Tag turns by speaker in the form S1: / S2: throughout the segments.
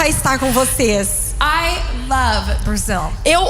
S1: honra estar com vocês.
S2: I love Brazil.
S1: Eu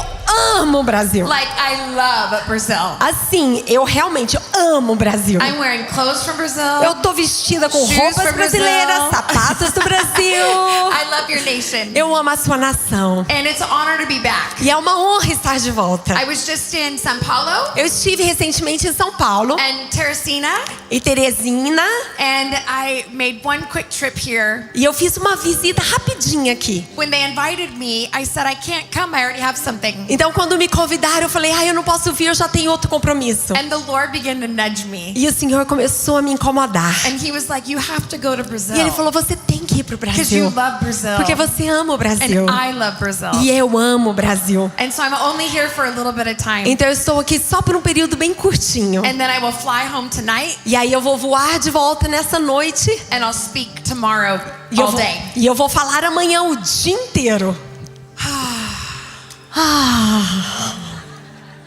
S1: amo o Brasil.
S2: Like, I love Brazil.
S1: Assim, eu realmente amo o Brasil.
S2: I'm wearing clothes from Brazil.
S1: Eu tô vestida com
S2: Shoes
S1: roupas
S2: from
S1: brasileiras,
S2: Brazil.
S1: sapatos do Brasil.
S2: I love your nation.
S1: Eu amo a sua nação.
S2: And it's an honor to be back.
S1: E é uma honra estar de volta.
S2: I was just in São Paulo
S1: Eu estive recentemente em São Paulo
S2: and Teresina,
S1: e Teresina.
S2: and I made one quick trip here.
S1: E eu fiz uma visita rapidinha aqui.
S2: When they invited me, I said I can't come, I already have something.
S1: Então quando me convidaram, eu falei, eu não posso vir, eu já tenho outro compromisso.
S2: And the Lord began to nudge me.
S1: E o Senhor começou a me incomodar.
S2: And he was like, you have to go to Brazil.
S1: E Ele falou, você tem que ir pro
S2: Because you
S1: Brasil.
S2: love Brazil.
S1: Porque você ama o Brasil.
S2: And I love Brazil.
S1: E eu amo o Brasil.
S2: And so I'm only here for a little bit of time.
S1: Então eu estou aqui só por um período bem curtinho.
S2: And then I will fly home tonight
S1: E aí eu vou voar de volta nessa noite.
S2: and I'll speak tomorrow
S1: E eu
S2: all
S1: vou,
S2: day.
S1: e eu vou falar amanhã o dia inteiro.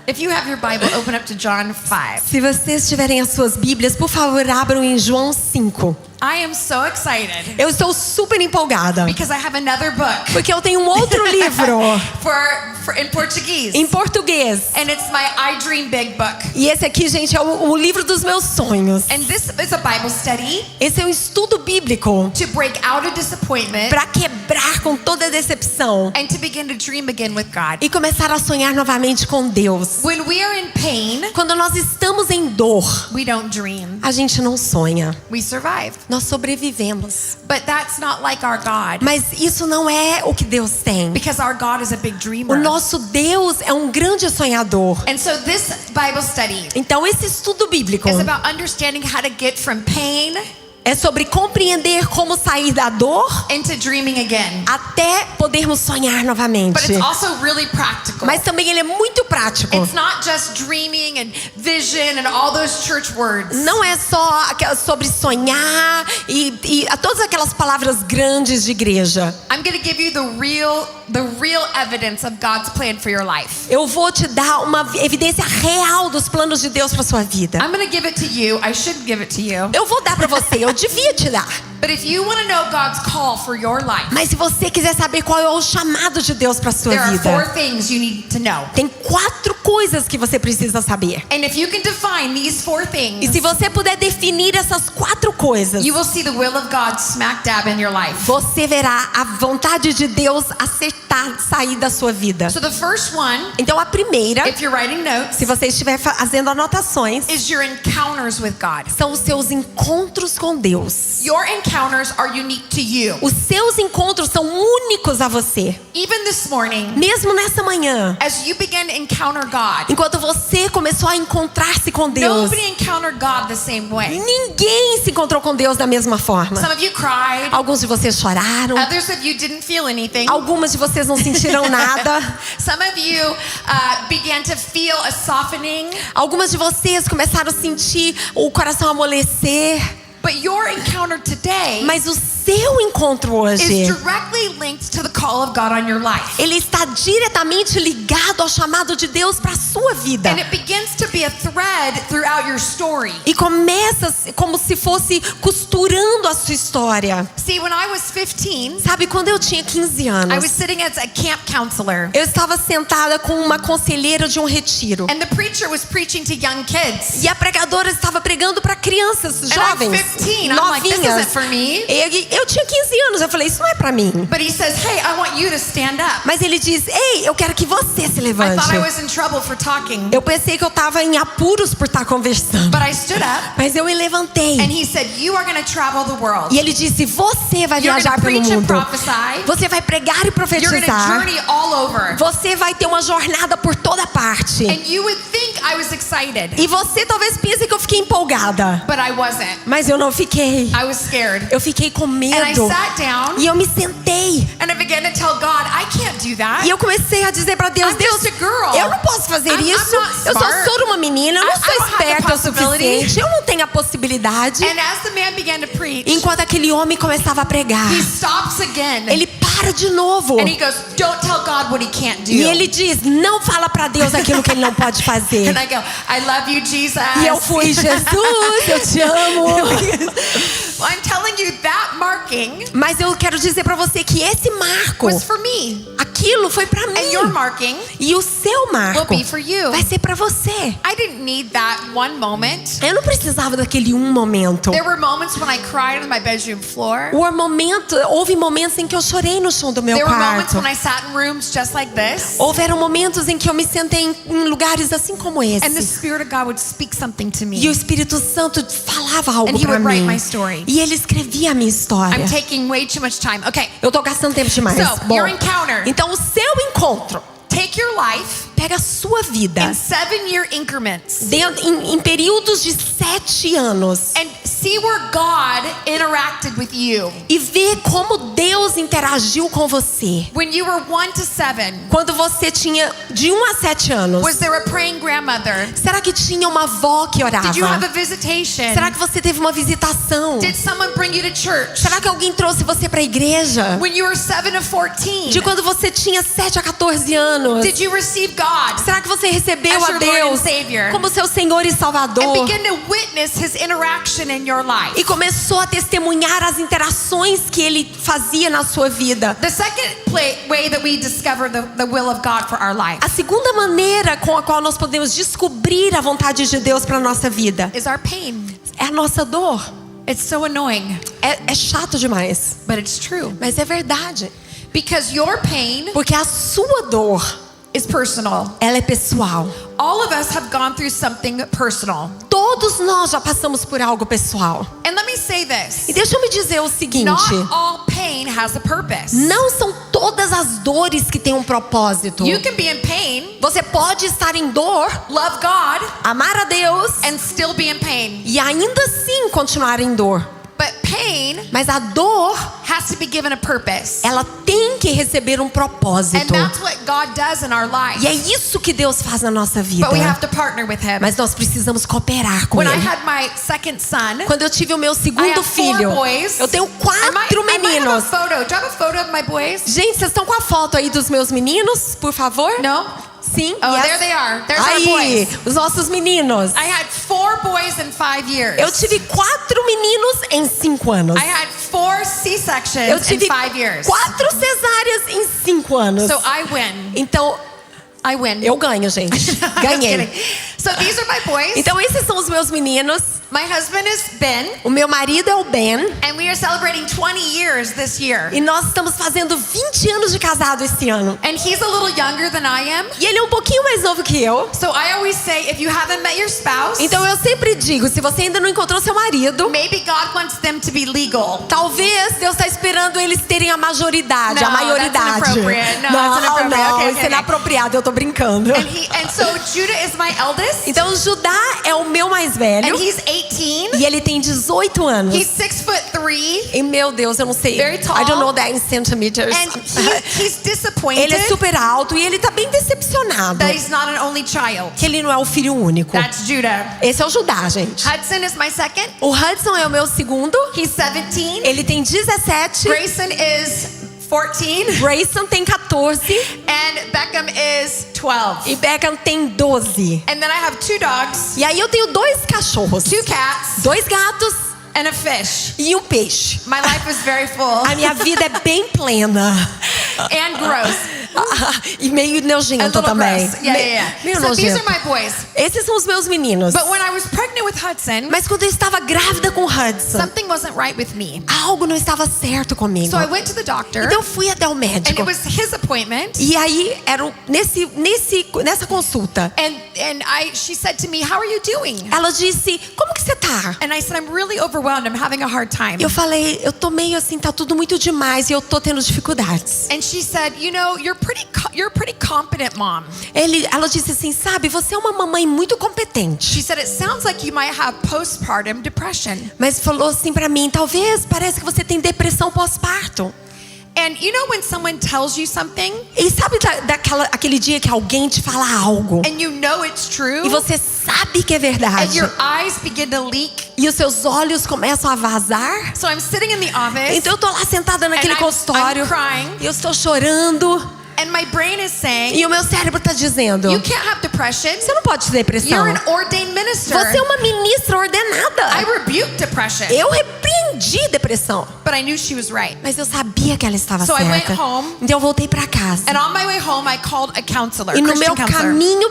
S2: If you have your Bible, open up to John 5.
S1: Se vocês tiverem as suas Bíblias, por favor, abram em João 5.
S2: I am so excited
S1: Eu estou super empolgada.
S2: because I have another book
S1: Porque eu tenho um outro livro
S2: in Portuguese.
S1: em português.
S2: And it's my I Dream Big book.
S1: E esse aqui, gente, é o livro dos meus sonhos.
S2: And this is a Bible study
S1: Esse é um estudo bíblico
S2: to break out of disappointment
S1: para quebrar com toda a decepção
S2: and to begin to dream again with God.
S1: e começar a sonhar novamente com Deus.
S2: When we are in pain,
S1: Quando nós estamos em dor,
S2: we don't dream.
S1: a gente não sonha.
S2: We survive.
S1: Nós sobrevivemos.
S2: But that's not like our God.
S1: Mas isso não é o que Deus tem.
S2: Because our God is a big
S1: O
S2: dreamer.
S1: nosso Deus é um grande sonhador.
S2: And so this Bible study
S1: Então esse estudo bíblico
S2: is about understanding how to get from pain
S1: é sobre compreender como sair da dor
S2: into dreaming again.
S1: até podermos sonhar
S2: But
S1: novamente.
S2: it's also really practical.
S1: Mas também ele é muito prático.
S2: It's not just dreaming and vision and all those church words.
S1: Não é só sobre sonhar e todas aquelas palavras grandes de igreja.
S2: I'm going to give you the real evidence of God's plan for your life.
S1: Eu vou te dar uma evidência real dos planos de Deus para sua vida.
S2: I'm going to give it to you. I should give it to you.
S1: Eu vou dar para você, eu devia te dar.
S2: But if you want to know God's call for your life,
S1: Mas se você quiser saber qual é o chamado de Deus para sua
S2: there are 4
S1: vida,
S2: things you need to know.
S1: tem 4 coisas que você precisa saber.
S2: And if you can define these 4
S1: E
S2: things,
S1: se você puder definir essas 4 coisas,
S2: you will see the will of God smack dab in your life.
S1: você verá a vontade de Deus acertar, sair da sua vida.
S2: So the first one,
S1: Então a primeira,
S2: if you're writing notes,
S1: se você estiver fazendo anotações,
S2: is your encounters with God.
S1: são os seus encontros com Deus.
S2: Your encounters are unique to you.
S1: Os seus encontros são únicos a você.
S2: Even this morning,
S1: Mesmo nessa manhã,
S2: as you begin to encounter God,
S1: enquanto você começou a encontrar-se com Deus,
S2: nobody encountered God the same way.
S1: ninguém se encontrou com Deus da mesma forma.
S2: Some of you cried.
S1: Alguns de vocês choraram.
S2: Others of you didn't feel anything.
S1: Algumas de vocês não sentiram nada.
S2: Some of you began to feel a softening.
S1: Algumas de vocês começaram a sentir o coração amolecer.
S2: But your encounter today
S1: Mas o seu encontro hoje,
S2: is directly linked to the call of God on your life.
S1: ele está diretamente ligado ao chamado de Deus para a sua vida.
S2: And it begins to be a thread throughout your story.
S1: E começa como se fosse costurando a sua história.
S2: See, when I was 15,
S1: Sabe, quando eu tinha 15
S2: I was
S1: anos,
S2: sitting as a camp counselor.
S1: eu estava sentada com uma conselheira de um retiro.
S2: And the preacher was preaching to young kids.
S1: E a pregadora estava pregando para crianças
S2: And I'm
S1: jovens,
S2: 15. I'm like, this
S1: novinhas.
S2: isn't for me.
S1: Eu tinha 15 anos, eu falei, isso não é para mim.
S2: But he says, hey, I want you to stand up.
S1: Mas ele diz, ei, eu quero que você se
S2: I
S1: levante.
S2: thought I was in trouble for talking.
S1: Eu pensei que eu estava em apuros por estar conversando.
S2: But I stood up.
S1: Mas eu me levantei.
S2: And he said, you are going to travel the world.
S1: E ele disse, você vai
S2: You're going
S1: viajar
S2: to
S1: pelo
S2: preach and
S1: mundo.
S2: prophesy.
S1: Você vai pregar e
S2: You're going to
S1: profetizar.
S2: journey all over.
S1: Você vai ter uma jornada por toda parte.
S2: And you would think I was excited.
S1: E você talvez pense que eu fiquei empolgada.
S2: But I wasn't.
S1: Mas eu não fiquei.
S2: I was scared.
S1: Eu fiquei com
S2: And I
S1: medo.
S2: sat down
S1: E eu me sentei.
S2: and I began to tell God, I can't do that.
S1: E eu comecei a dizer para Deus,
S2: I'm
S1: Deus,
S2: just a girl.
S1: eu não posso fazer
S2: I'm
S1: isso.
S2: not
S1: Eu só
S2: smart.
S1: sou uma menina, eu não
S2: I
S1: sou
S2: don't have the
S1: esperta o
S2: possibility.
S1: suficiente. Eu não tenho a possibilidade.
S2: And as the man began to preach,
S1: Enquanto aquele homem começava a pregar,
S2: he stops again.
S1: ele para de novo.
S2: And he goes, don't tell God what he can't do.
S1: E ele diz, não fala para Deus aquilo que ele não pode fazer.
S2: And I go, I love you, Jesus.
S1: E eu fui, Jesus, eu te amo.
S2: Well, I'm telling you that marking
S1: Mas eu quero dizer pra você que esse marco,
S2: was for me.
S1: aquilo foi pra
S2: And your
S1: mim.
S2: marking
S1: E o seu marco
S2: will be for you.
S1: vai ser pra você.
S2: I didn't need that one moment.
S1: Eu não precisava daquele um momento.
S2: There were moments when I cried on my bedroom floor.
S1: Houve momentos em que eu chorei no chão do meu
S2: There were moments
S1: quarto.
S2: when I sat in rooms just like this.
S1: Houveram momentos em que eu me sentei em lugares assim como
S2: And the
S1: esse.
S2: Spirit of God would speak something to
S1: E o
S2: me.
S1: Espírito Santo falava algo
S2: And he
S1: pra
S2: would write
S1: mim.
S2: my story.
S1: E ele escrevia a minha história.
S2: I'm taking way too much time. Okay.
S1: Eu tô gastando tempo demais.
S2: So, your encounter.
S1: Então o seu encontro,
S2: Take your life
S1: pega a sua vida
S2: in 7-year increments
S1: em períodos de 7 anos
S2: and see where God interacted with you.
S1: e vê como Deus interagiu com você.
S2: When you were 1 to 7,
S1: Quando você tinha de 1 a 7 anos,
S2: was there a praying grandmother?
S1: será que tinha uma avó que orava?
S2: Did you have a visitation?
S1: Será que você teve uma visitação?
S2: Did someone bring you to church?
S1: Será que alguém trouxe você para a igreja?
S2: When you were 7 to 14,
S1: De quando você tinha 7 a 14 anos?
S2: did you receive God
S1: Será que você recebeu
S2: as
S1: a
S2: your
S1: Deus
S2: Lord and Savior
S1: como seu Senhor e
S2: and
S1: Salvador?
S2: begin to witness His interaction in your life?
S1: E começou a testemunhar as interações que Ele fazia na sua vida.
S2: The second way that we discover the will of God for our life
S1: A segunda maneira com a qual nós podemos descobrir a vontade de Deus para nossa vida
S2: is our pain.
S1: é a nossa dor.
S2: It's so annoying,
S1: É chato demais,
S2: but it's true.
S1: mas é verdade.
S2: Because your pain
S1: Porque a sua dor,
S2: is personal.
S1: ela é pessoal.
S2: All of us have gone through something personal.
S1: Todos nós já passamos por algo pessoal.
S2: And let me say this.
S1: E deixa eu me dizer o seguinte:
S2: Not all pain has a purpose.
S1: não são todas as dores que têm um propósito.
S2: You can be in pain,
S1: Você pode estar em dor,
S2: love God,
S1: amar a Deus
S2: and still be in pain.
S1: e ainda assim continuar em dor.
S2: But pain
S1: Mas a dor,
S2: has to be given a purpose.
S1: ela tem que receber um
S2: And
S1: propósito.
S2: that's what God does in our lives.
S1: E é isso que Deus faz na nossa vida.
S2: But we have to partner with Him.
S1: Mas nós precisamos cooperar com
S2: When I
S1: Ele.
S2: had my second son,
S1: Quando eu tive o meu
S2: I
S1: segundo
S2: have 4
S1: filho,
S2: boys.
S1: eu tenho 4
S2: I might have a
S1: meninos.
S2: photo. Do you have a photo of my boys?
S1: Gente, vocês estão com a foto aí dos meus meninos, por favor?
S2: No?
S1: Sim.
S2: Oh,
S1: yes.
S2: there they are. There's our
S1: Aí,
S2: boys.
S1: os nossos meninos.
S2: I had 4 boys in 5 years.
S1: Eu tive 4 meninos em 5 anos.
S2: I had 4
S1: Eu
S2: C-sections in
S1: tive
S2: 5 years.
S1: 4 cesáreas em 5 anos.
S2: So I win.
S1: Então,
S2: I win.
S1: eu ganho, gente.
S2: Just
S1: Ganhei.
S2: kidding. So these are my boys.
S1: Então, esses são os meus meninos.
S2: My husband is Ben,
S1: O meu marido é o Ben.
S2: and we are celebrating 20 years this year.
S1: E nós estamos fazendo 20 anos de casado esse ano.
S2: And he's a little younger than I am.
S1: E ele é um pouquinho mais novo que eu.
S2: So I always say, if you haven't met your spouse,
S1: Então eu sempre digo, se você ainda não encontrou seu marido,
S2: maybe God wants them to be legal.
S1: talvez Deus está esperando eles terem a majoridade,
S2: No,
S1: a maioridade.
S2: that's inappropriate. No,
S1: não,
S2: that's inappropriate.
S1: não,
S2: Okay,
S1: isso é
S2: okay.
S1: inapropriado, eu tô brincando.
S2: And so Judah is my eldest,
S1: Então Judá é o meu mais velho
S2: and he's 18.
S1: e ele tem 18 anos.
S2: He's 6'3",
S1: E meu Deus, eu não sei.
S2: Very tall.
S1: I don't know that in centimeters.
S2: and he's disappointed
S1: Ele é super alto e ele tá bem decepcionado
S2: that he's not an only child.
S1: que ele não é o filho único.
S2: That's Judah.
S1: Esse é o Judá, gente.
S2: Hudson is my second.
S1: O Hudson é o meu segundo.
S2: He's 17.
S1: Ele tem 17.
S2: Grayson is 14.
S1: Grayson tem 14
S2: And Beckham is 12.
S1: e Beckham tem 12.
S2: And then I have 2 dogs,
S1: E aí eu tenho 2 cachorros,
S2: 2 cats,
S1: 2 gatos
S2: and a fish.
S1: e um peixe.
S2: My life is very full
S1: A minha vida é bem plena.
S2: and gross.
S1: E meio
S2: A
S1: nojento
S2: little
S1: também.
S2: gross. Yeah.
S1: Meio
S2: So these
S1: nojento.
S2: are my boys.
S1: Esses são os meus meninos.
S2: But when I was pregnant with Hudson,
S1: Mas quando eu estava grávida com o Hudson,
S2: something wasn't right with me.
S1: algo não estava certo comigo.
S2: So I went to the doctor,
S1: Então eu fui até o
S2: and
S1: médico.
S2: it was his appointment.
S1: E aí era nessa consulta.
S2: She said to me, "How are you doing?"
S1: Ela disse: "Como que você tá?"
S2: And I said, "I'm really overwhelmed. I'm having a hard time."
S1: Eu falei: "Eu tô meio assim, tá tudo muito demais e eu tô tendo dificuldades."
S2: And she said, "You know, you're a pretty competent mom."
S1: Ela disse assim: "Sabe, você é uma mamãe muito competente."
S2: She said, "It sounds like you might have postpartum depression."
S1: Mas falou assim pra mim: "Talvez parece que você tem depressão pós-parto."
S2: And you know when someone tells you something
S1: E sabe aquele dia que alguém te fala algo
S2: and you know it's true
S1: e você sabe que é
S2: and
S1: verdade
S2: your eyes begin to leak?
S1: e os seus olhos começam a vazar?
S2: So I'm sitting in the office
S1: Então eu tô lá sentada naquele
S2: I'm
S1: consultório
S2: crying
S1: e eu estou chorando
S2: and my brain is saying,
S1: e o meu cérebro tá dizendo:
S2: "You can't have depression.
S1: Você não pode ter depressão.
S2: You're an ordained minister.
S1: Você é uma ministra ordenada.
S2: I rebuked depression.
S1: Eu repreendi depressão.
S2: But I knew she was right.
S1: Mas eu sabia que ela estava
S2: So I went
S1: certa.
S2: home.
S1: Então eu voltei para casa.
S2: And on my way home, I called a counselor,
S1: E no
S2: Christian
S1: meu
S2: counselor.
S1: caminho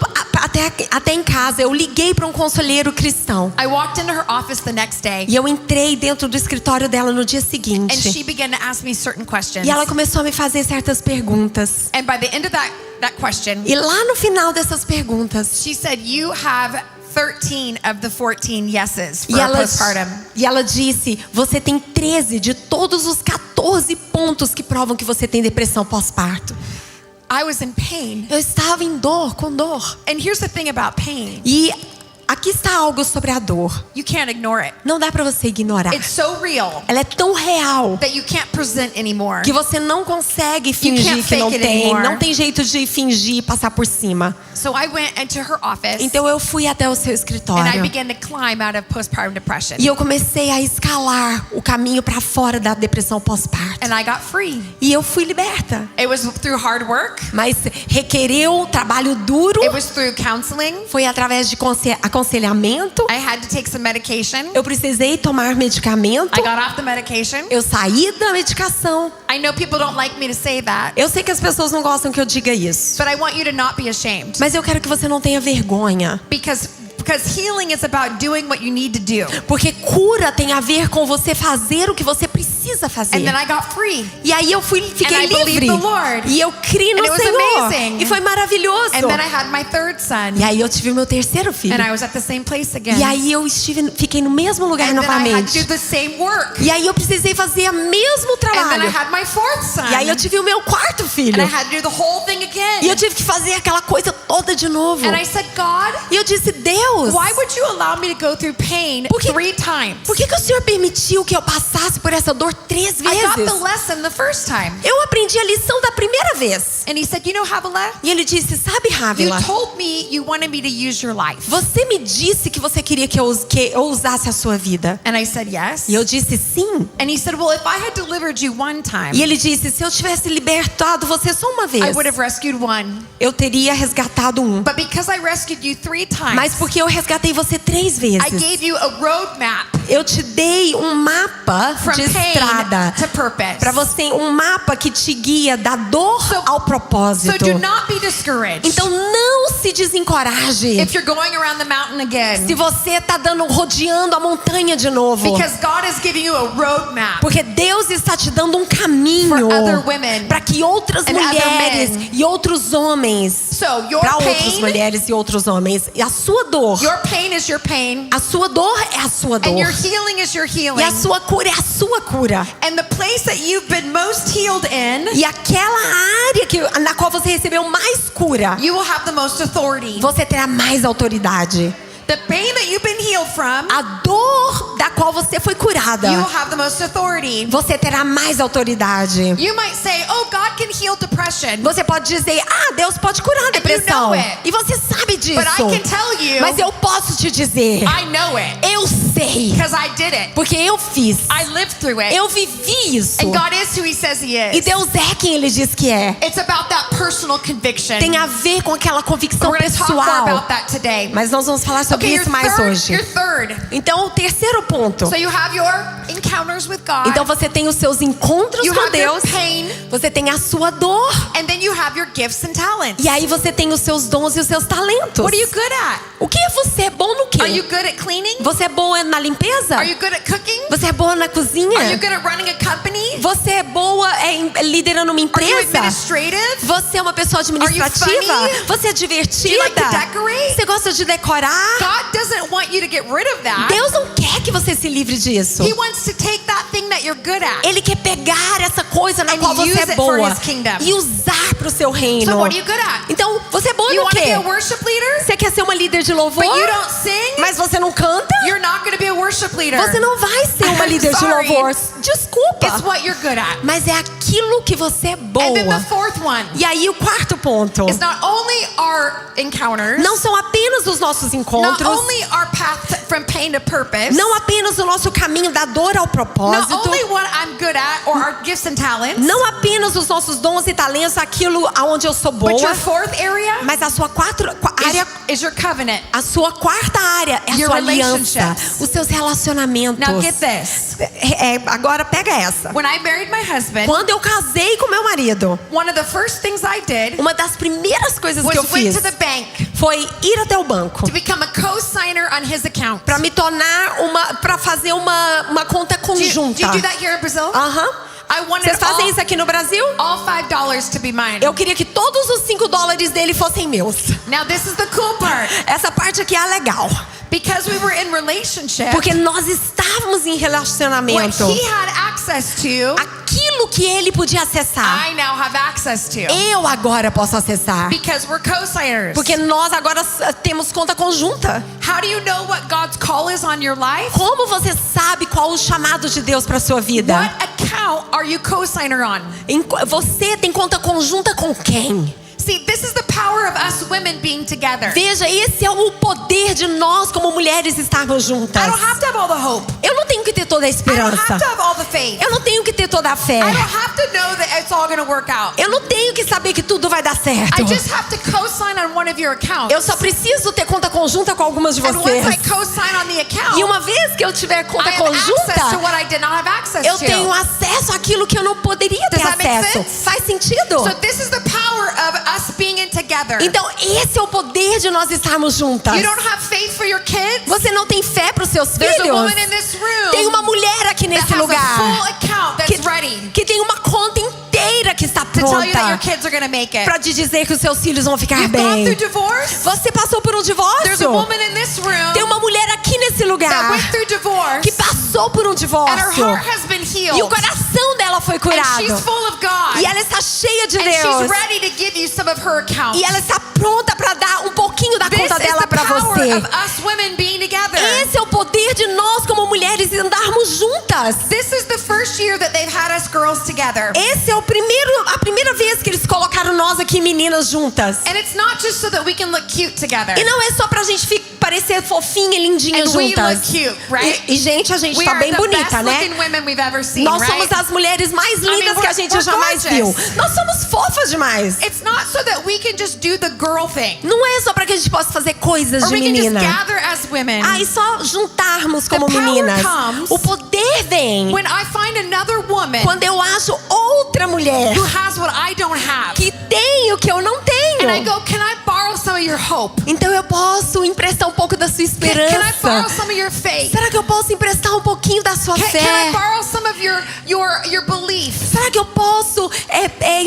S1: até em casa, eu liguei para um conselheiro cristão.
S2: I walked into her office the next day.
S1: E eu entrei dentro do escritório dela no dia
S2: And
S1: seguinte.
S2: she began to ask me certain questions.
S1: E ela começou a me fazer certas perguntas.
S2: And by the end of that question,
S1: E lá no final dessas perguntas,
S2: she said, "You have 13 of the 14 yeses for
S1: e
S2: a
S1: ela,
S2: postpartum."
S1: e ela disse: você tem 13 de todos os 14 pontos que provam que você tem depressão pós-parto.
S2: I was in pain.
S1: Eu estava em dor, com dor.
S2: And here's the thing about pain.
S1: E aqui está algo sobre a dor.
S2: You can't ignore it.
S1: Não dá pra você ignorar.
S2: It's so real
S1: Ela é tão real
S2: that you can't present anymore.
S1: que você não consegue fingir
S2: can't
S1: que não
S2: fake it
S1: tem.
S2: anymore.
S1: Não tem jeito de fingir e passar por cima.
S2: So I went into her office
S1: Então eu fui até o seu
S2: and I
S1: escritório.
S2: began to climb out of postpartum depression.
S1: E eu comecei a escalar o caminho para fora da depressão pós-parto.
S2: And I got free.
S1: E eu fui liberta.
S2: It was through hard work.
S1: Mas requereu trabalho duro.
S2: It was through counseling.
S1: Foi através de aconselhamento.
S2: I had to take some medication.
S1: Eu precisei tomar medicamento.
S2: I got off the medication.
S1: Eu saí da medicação.
S2: I know people don't like me to say that,
S1: Eu sei que as pessoas não gostam que eu diga isso.
S2: but I want you to not be ashamed.
S1: Mas eu quero que você não tenha vergonha.
S2: Because healing is about doing what you need to do.
S1: Porque cura tem a ver com você fazer o que você precisa fazer.
S2: And then I got free.
S1: E aí eu fiquei
S2: And I believed
S1: livre.
S2: the Lord.
S1: E eu criei no
S2: And it was
S1: Senhor.
S2: amazing.
S1: E foi maravilhoso.
S2: And then I had my third son.
S1: E aí eu tive meu terceiro filho.
S2: And I was at the same place again.
S1: E aí eu fiquei no mesmo lugar
S2: And then I had to
S1: novamente.
S2: do the same work.
S1: E aí eu precisei fazer o mesmo
S2: And then I
S1: trabalho.
S2: had my fourth son.
S1: E aí eu tive o meu quarto filho.
S2: And I had to do the whole thing again.
S1: E eu tive que fazer aquela coisa toda de novo.
S2: And I said, God,
S1: E eu disse, Deus,
S2: why would you allow me to go through pain
S1: Por que-
S2: 3 times?
S1: por que o Senhor permitiu que eu passasse por essa dor 3
S2: I got the
S1: vezes?
S2: lesson the first time.
S1: Eu aprendi a lição da primeira vez.
S2: And he said, you know, Havilah,
S1: E ele disse, sabe,
S2: you
S1: Havila,
S2: told me you wanted me to use your life.
S1: você me disse que você queria que eu usasse a sua vida.
S2: And I said, yes.
S1: E eu disse, sim.
S2: And he said, well, if I had delivered you one time,
S1: E ele disse, se eu tivesse libertado você só uma
S2: I
S1: vez,
S2: would have rescued one.
S1: eu teria resgatado um.
S2: But because I rescued you 3 times,
S1: Mas porque eu resgatei você 3
S2: I
S1: vezes,
S2: gave you a roadmap
S1: eu te dei um mapa
S2: from
S1: de
S2: pain
S1: estrada
S2: to purpose.
S1: para você, um mapa que te guia da dor ao
S2: So
S1: propósito.
S2: do not be discouraged.
S1: Então não se desencoraje
S2: If you're going around the mountain again,
S1: se você está rodeando a montanha de novo,
S2: because God is giving you a roadmap
S1: porque Deus está te dando um caminho
S2: for other women
S1: para que outras
S2: and other
S1: mulheres
S2: men.
S1: e outros homens,
S2: So your
S1: para outras
S2: pain,
S1: mulheres e outros homens, e a sua dor,
S2: your pain is your pain,
S1: a sua dor é a sua
S2: and your
S1: dor,
S2: healing is your healing.
S1: e a sua cura é a sua cura.
S2: And the place that you've been most healed in,
S1: E aquela área na qual você recebeu mais cura,
S2: you will have the most authority.
S1: você terá mais autoridade.
S2: The pain that you've been healed from,
S1: A dor da qual você foi curada,
S2: you will have the most authority.
S1: você terá mais autoridade.
S2: You might say, oh, God can heal depression.
S1: Você pode dizer, Deus pode curar a depressão.
S2: know it.
S1: E você sabe disso.
S2: But I can tell you,
S1: Mas eu posso te dizer,
S2: I know it.
S1: eu sei.
S2: Because I did it.
S1: Porque eu fiz.
S2: I lived through it.
S1: Eu vivi isso.
S2: And God is who He says He
S1: E
S2: is.
S1: Deus é quem Ele diz que é.
S2: It's about that personal conviction.
S1: Tem a ver com aquela convicção
S2: We're going to talk more
S1: pessoal.
S2: about that today.
S1: Mas nós vamos falar sobre
S2: Okay,
S1: isso mais hoje.
S2: your third.
S1: Então, o terceiro ponto.
S2: So you have your encounters with God.
S1: Então você tem os seus encontros
S2: You
S1: com
S2: have your
S1: Deus.
S2: pain.
S1: Você tem a sua dor.
S2: And then you have your gifts and talents.
S1: E aí você tem os seus dons e os seus talentos.
S2: What are you good at?
S1: O que você é bom no quê?
S2: Are you good at cleaning?
S1: Você é boa na limpeza?
S2: Are you good at cooking?
S1: Você é boa na cozinha?
S2: Are you good at running a company?
S1: Você é boa liderando uma
S2: Are you
S1: empresa?
S2: administrative?
S1: Você é uma pessoa administrativa?
S2: funny?
S1: Você é
S2: Do you
S1: divertida?
S2: like to decorate?
S1: Você gosta de decorar?
S2: God doesn't want you to get rid of that.
S1: Deus não quer que você se livre disso.
S2: He wants to take that thing that you're good at.
S1: Ele quer pegar essa coisa na
S2: And
S1: qual você
S2: use
S1: é
S2: it for
S1: boa
S2: His kingdom.
S1: e usar para o seu reino.
S2: So what are you good at?
S1: Então, você é boa
S2: You
S1: no
S2: want to be
S1: quê?
S2: a worship leader?
S1: Você quer ser uma líder de louvor?
S2: But you don't sing?
S1: Mas você não canta?
S2: You're not going to be a worship leader.
S1: Você não vai ser uma
S2: I'm
S1: líder de
S2: sorry.
S1: louvor. Desculpa.
S2: It's what you're good at.
S1: Mas é aquilo que você é boa.
S2: And then the fourth one
S1: E aí o quarto ponto.
S2: is not only our encounters,
S1: Não são apenas os nossos
S2: not
S1: encontros.
S2: only our path from pain to purpose,
S1: Não apenas o nosso caminho da dor ao
S2: not
S1: propósito.
S2: only what I'm good at or our gifts and talents,
S1: Não apenas os nossos dons e talentos, aquilo aonde eu sou
S2: but your
S1: boa.
S2: fourth area
S1: Mas a sua área,
S2: is your covenant.
S1: a sua quarta área é a
S2: Your
S1: sua aliança,
S2: relationships.
S1: os seus relacionamentos.
S2: Now get this.
S1: Agora pega essa.
S2: When I married my husband,
S1: Quando eu casei com meu marido,
S2: one of the first things I did
S1: uma das primeiras coisas que eu
S2: was went
S1: fiz
S2: to the bank
S1: foi ir até o banco
S2: to become a co-signer on his account.
S1: para me tornar para fazer uma conta
S2: Do you
S1: conjunta.
S2: do that here in Brazil?
S1: Aham.
S2: I wanted
S1: Vocês fazem isso aqui no Brasil?
S2: all $5 to be mine.
S1: Eu queria que todos os $5 dele fossem meus.
S2: Now this is the cool part.
S1: Essa parte aqui é legal.
S2: Because we were in relationship,
S1: Porque nós estávamos em
S2: what
S1: relacionamento.
S2: he had access to,
S1: Aquilo que ele podia acessar,
S2: I now have access to.
S1: eu agora posso acessar.
S2: Because we're co-signers.
S1: Porque nós agora temos conta conjunta.
S2: How do you know what God's call is on your life?
S1: Como você sabe qual o chamado de Deus para sua vida?
S2: What account are you co-signer on?
S1: Você tem conta conjunta com quem?
S2: See, this is the power of us women being together.
S1: Veja, esse é o poder de nós como mulheres estarmos juntas.
S2: I don't have to have all the hope.
S1: Eu não tenho que ter toda a
S2: I don't have
S1: esperança.
S2: to have all the faith.
S1: Eu não tenho que ter toda a fé.
S2: I don't have to know that it's all going to work out.
S1: Eu não tenho que saber que tudo vai dar certo.
S2: I just have to co-sign on one of your accounts.
S1: Eu só preciso ter conta conjunta com algumas de
S2: And once I
S1: vocês.
S2: co-sign on the account,
S1: E uma vez que eu tiver conta
S2: I have access to
S1: conjunta,
S2: what I did not have access
S1: eu
S2: to.
S1: tenho acesso àquilo que eu não poderia ter
S2: Does that make
S1: acesso.
S2: sense?
S1: Faz sentido?
S2: So this is the power of us being in together.
S1: Então esse é o poder de nós estarmos juntas.
S2: You don't have faith for your kids?
S1: Você não tem fé para os seus
S2: There's a
S1: filhos?
S2: woman in this room
S1: Tem uma mulher aqui
S2: that
S1: nesse
S2: has a
S1: lugar
S2: full account that's ready
S1: que tem uma conta inteira que está
S2: to tell you that your
S1: pronta
S2: kids are going to make it.
S1: para te dizer que os seus filhos vão ficar
S2: You've gone
S1: bem.
S2: through divorce?
S1: Você passou por um
S2: There's a
S1: divórcio?
S2: woman in this room
S1: Tem uma mulher aqui nesse
S2: that
S1: lugar
S2: went through divorce
S1: que passou por um
S2: and her
S1: divórcio
S2: heart has been healed.
S1: e o coração dela foi
S2: And
S1: curado.
S2: she's full of God.
S1: E ela está cheia de
S2: And she's
S1: Deus.
S2: ready to give you some of her account.
S1: E ela está pronta para dar um pouquinho da
S2: This
S1: conta
S2: is
S1: dela
S2: the
S1: para
S2: power
S1: você.
S2: of us women being together.
S1: Esse é o poder de nós como mulheres andarmos juntas.
S2: This is the first year that they've had us girls together.
S1: Esse é a primeira vez que eles colocaram nós aqui meninas juntas.
S2: And it's not just so that we can look cute together.
S1: E não é só pra gente parecer fofinha e lindinha
S2: And we
S1: juntas.
S2: look cute, right?
S1: E, gente, a gente
S2: We
S1: tá
S2: are
S1: bem
S2: the
S1: bonita,
S2: best
S1: né?
S2: looking women we've ever seen,
S1: Nós
S2: right?
S1: somos as mulheres mais lindas que a gente
S2: we're
S1: jamais
S2: gorgeous.
S1: viu. Nós somos fofas demais.
S2: It's not so that we can just do the girl thing.
S1: Não é só pra que a gente possa fazer coisas
S2: Or
S1: de
S2: we can just
S1: menina.
S2: gather as women.
S1: E só juntarmos como
S2: The power
S1: meninas.
S2: comes
S1: O poder vem
S2: When I find another woman
S1: quando eu acho outra mulher
S2: who has what I don't have.
S1: que tem o que eu não tenho.
S2: And I go, can I borrow some of your hope?
S1: Então eu posso emprestar um pouco da sua
S2: Can I borrow
S1: esperança.
S2: some of your faith?
S1: Será que eu posso emprestar um pouquinho da sua
S2: Can I
S1: fé?
S2: borrow some of your belief?
S1: Será que eu posso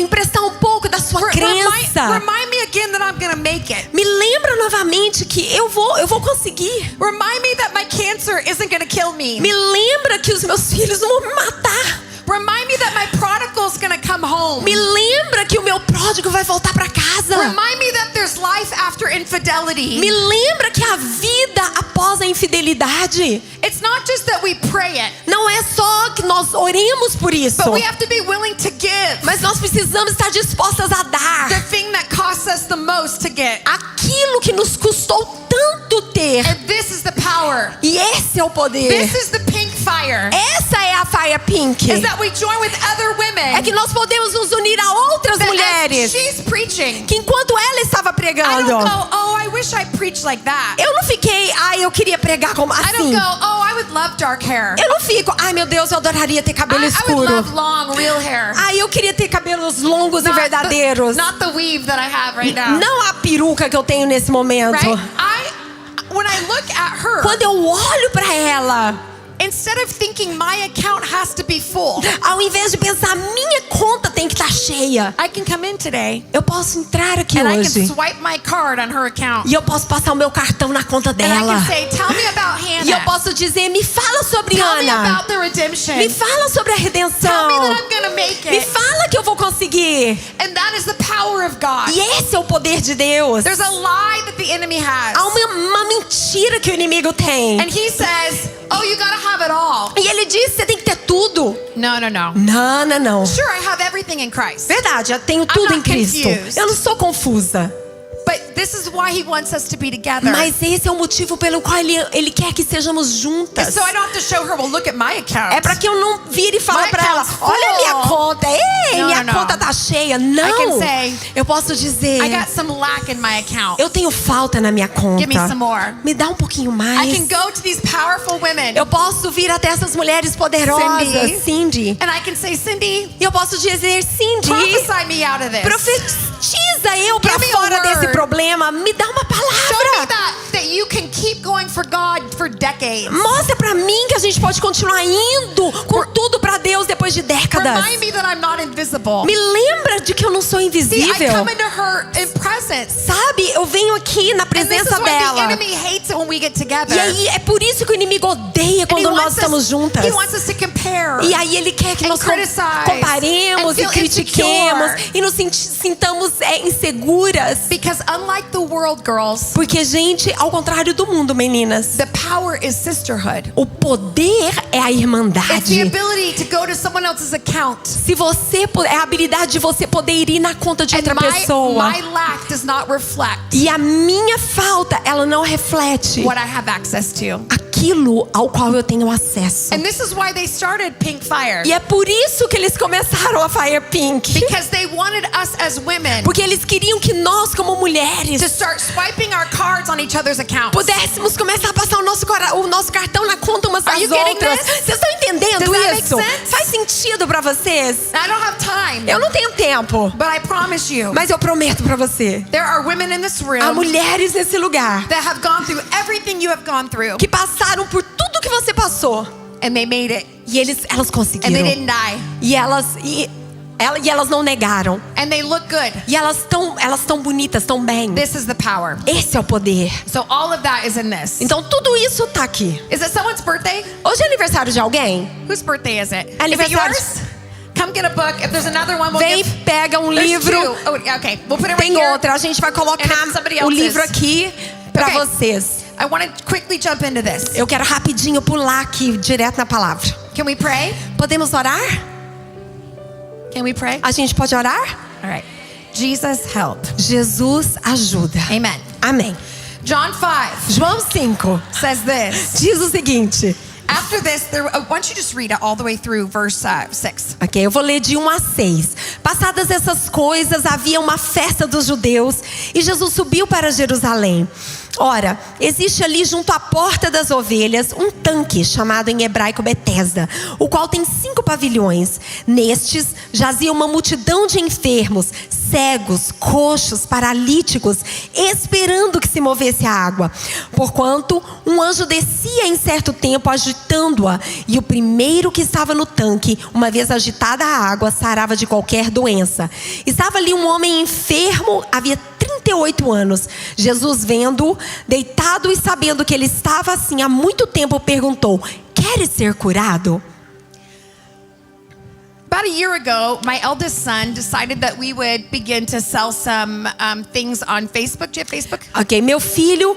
S1: emprestar um pouco da sua crença?
S2: Remind me again that I'm gonna make it.
S1: Me lembra novamente que eu vou conseguir.
S2: Remind me that my cancer isn't gonna kill me.
S1: Me lembra que os meus filhos não vão me matar.
S2: Remind me that my prodigal's gonna come home.
S1: Me lembra que o meu pródigo vai voltar para casa.
S2: Remind me that there's life after infidelity.
S1: Me lembra que a vida após a infidelidade
S2: It's not just that we pray it,
S1: não é só que nós oremos por isso,
S2: but we have to be willing to give.
S1: mas nós precisamos estar dispostas a dar
S2: The thing that costs us the most to get.
S1: aquilo que nos custou tanto ter.
S2: And this is the power.
S1: E esse é o poder.
S2: This is the pink fire.
S1: Essa é a Fire Pink.
S2: Is that we join with other women.
S1: É que nós podemos nos unir a outras
S2: That as
S1: mulheres
S2: she's preaching,
S1: que enquanto ela estava
S2: I
S1: pregando,
S2: don't go, oh, I wish I preached like that.
S1: eu não fiquei, eu queria pregar como
S2: I don't
S1: assim.
S2: go, oh, I would love dark hair.
S1: Eu não fico, meu Deus, eu adoraria ter cabelo
S2: I would
S1: escuro.
S2: love long, real hair.
S1: Eu queria ter cabelos longos e verdadeiros.
S2: Not the weave that I have right now.
S1: Não a peruca que eu tenho nesse momento.
S2: Right? When I look at her,
S1: Quando eu olho pra ela,
S2: instead of thinking my account has to be full,
S1: ao invés de pensar, minha conta tem que estar cheia,
S2: I can come in today
S1: eu posso entrar aqui
S2: and I
S1: hoje
S2: can swipe my card on her account.
S1: e eu posso passar o meu cartão na conta
S2: And I
S1: dela.
S2: can say, tell me about
S1: E eu
S2: Hannah.
S1: posso dizer, me fala sobre
S2: Tell me
S1: Ana.
S2: about the redemption.
S1: Me fala sobre a
S2: Tell me
S1: redenção.
S2: that I'm gonna make
S1: Me
S2: it.
S1: fala que eu vou conseguir.
S2: And that is the power of God.
S1: E esse é o poder de Deus.
S2: There's a lie that the enemy has.
S1: Há uma mentira que o inimigo tem.
S2: And he says, oh, you gotta have it all.
S1: E ele diz, você tem que ter tudo.
S2: No.
S1: Não.
S2: Sure, I have everything in Christ.
S1: Verdade, eu tenho tudo
S2: not
S1: em Cristo.
S2: confused.
S1: Eu não sou confusa.
S2: But this is why he wants us to be together.
S1: Mas esse é o motivo pelo qual ele quer que sejamos juntas.
S2: So I don't have to show her, well, look at my account.
S1: É para que eu não vire e fale
S2: My
S1: para ela,
S2: account's full.
S1: olha a minha conta, ei,
S2: No,
S1: minha
S2: no, no.
S1: conta tá cheia.
S2: I
S1: Não,
S2: can say,
S1: eu posso dizer,
S2: I got some lack in my account.
S1: eu tenho falta na minha conta.
S2: Give me some more.
S1: Me dá um pouquinho
S2: I
S1: mais.
S2: can go to these powerful women.
S1: Eu posso vir até essas mulheres poderosas, Cindy.
S2: And I can say, Cindy,
S1: E eu posso dizer, Cindy,
S2: prophesy me out of this.
S1: profetiza eu pra
S2: Give me a
S1: fora
S2: word.
S1: desse problema. Me dá uma
S2: Show me
S1: palavra.
S2: that you can keep going for God for decades.
S1: Mostra pra mim que a gente pode continuar indo com tudo pra Deus depois de décadas.
S2: Remind me that I'm not invisible.
S1: Me lembra de que eu não sou
S2: See, I
S1: invisível.
S2: come into her in presence.
S1: Sabe, eu venho aqui na
S2: And this is
S1: presença
S2: why the
S1: dela.
S2: enemy hates it when we get together.
S1: E aí é por isso que o inimigo odeia
S2: And
S1: quando nós estamos juntas.
S2: He wants us to compare.
S1: E aí ele quer que
S2: And
S1: nós
S2: criticize.
S1: comparemos
S2: And
S1: e
S2: feel
S1: critiquemos
S2: insecure.
S1: e nos sintamos inseguras.
S2: Because unlike the world, girls,
S1: Porque, gente, ao contrário do mundo, meninas,
S2: the power is sisterhood.
S1: o poder é a
S2: It's the
S1: irmandade.
S2: ability to go to someone else's account.
S1: Se você é a habilidade de você poder ir na conta de outra pessoa.
S2: my lack does not reflect
S1: E a minha falta, ela não reflete
S2: what I have access to.
S1: aquilo ao qual eu tenho acesso.
S2: And this is why they started Pink Fire.
S1: E é por isso que eles começaram a Fire Pink.
S2: Because they wanted us as women
S1: Porque eles queriam que nós, como mulheres,
S2: to start swiping our cards on each other's accounts.
S1: pudéssemos começar a passar o nosso cartão na conta umas
S2: Are
S1: das
S2: you getting
S1: outras.
S2: this?
S1: Vocês estão entendendo
S2: Does that make
S1: isso?
S2: sense?
S1: Faz sentido pra vocês?
S2: I don't have time,
S1: Eu não tenho tempo,
S2: but I promise you,
S1: mas eu prometo pra você.
S2: there are women in this
S1: Há
S2: room
S1: mulheres nesse lugar
S2: that have gone through everything you have gone through,
S1: que passaram por tudo que você passou.
S2: and they made it,
S1: E elas
S2: and they
S1: conseguiram.
S2: didn't die,
S1: E elas não negaram.
S2: and they look good.
S1: E elas tão bonitas, tão bem.
S2: This is the power.
S1: Esse é o poder.
S2: So all of that is in this.
S1: Então tudo isso tá aqui.
S2: Is it someone's birthday?
S1: Hoje é aniversário de alguém?
S2: Whose birthday is it? Is it
S1: Aniversário.
S2: yours? Come get a book. If there's another one, we'll
S1: Vem,
S2: give.
S1: pega um
S2: There's
S1: livro.
S2: two. Oh, okay. We'll put it right
S1: Tem
S2: here.
S1: outra. A gente vai colocar
S2: And somebody
S1: o
S2: else's.
S1: livro aqui pra
S2: Okay.
S1: vocês.
S2: I want to quickly jump into this.
S1: Eu quero rapidinho pular aqui direto na palavra.
S2: Can we pray?
S1: Podemos orar?
S2: Can we pray?
S1: A gente pode orar?
S2: All right. Jesus, help.
S1: Jesus ajuda.
S2: Amen.
S1: Amém.
S2: John 5
S1: João 5
S2: says this.
S1: diz o seguinte.
S2: After this, why don't you just read it all the way through verse 6.
S1: Ok, eu vou ler de 1 a 6. Passadas essas coisas, havia uma festa dos judeus e Jesus subiu para Jerusalém. Ora, existe ali junto à porta das ovelhas um tanque chamado em hebraico Betesda, o qual tem 5 pavilhões. Nestes jazia uma multidão de enfermos, cegos, coxos, paralíticos, esperando que se movesse a água. Porquanto um anjo descia em certo tempo agitando-a, e o primeiro que estava no tanque, uma vez agitada a água, sarava de qualquer doença. Estava ali um homem enfermo, havia 38 anos. Jesus, vendo-o deitado e sabendo que ele estava assim há muito tempo, perguntou: queres ser curado?
S2: About a year ago, my eldest son decided that we would begin to sell some things on Facebook. Do you have Facebook?
S1: Ok, meu filho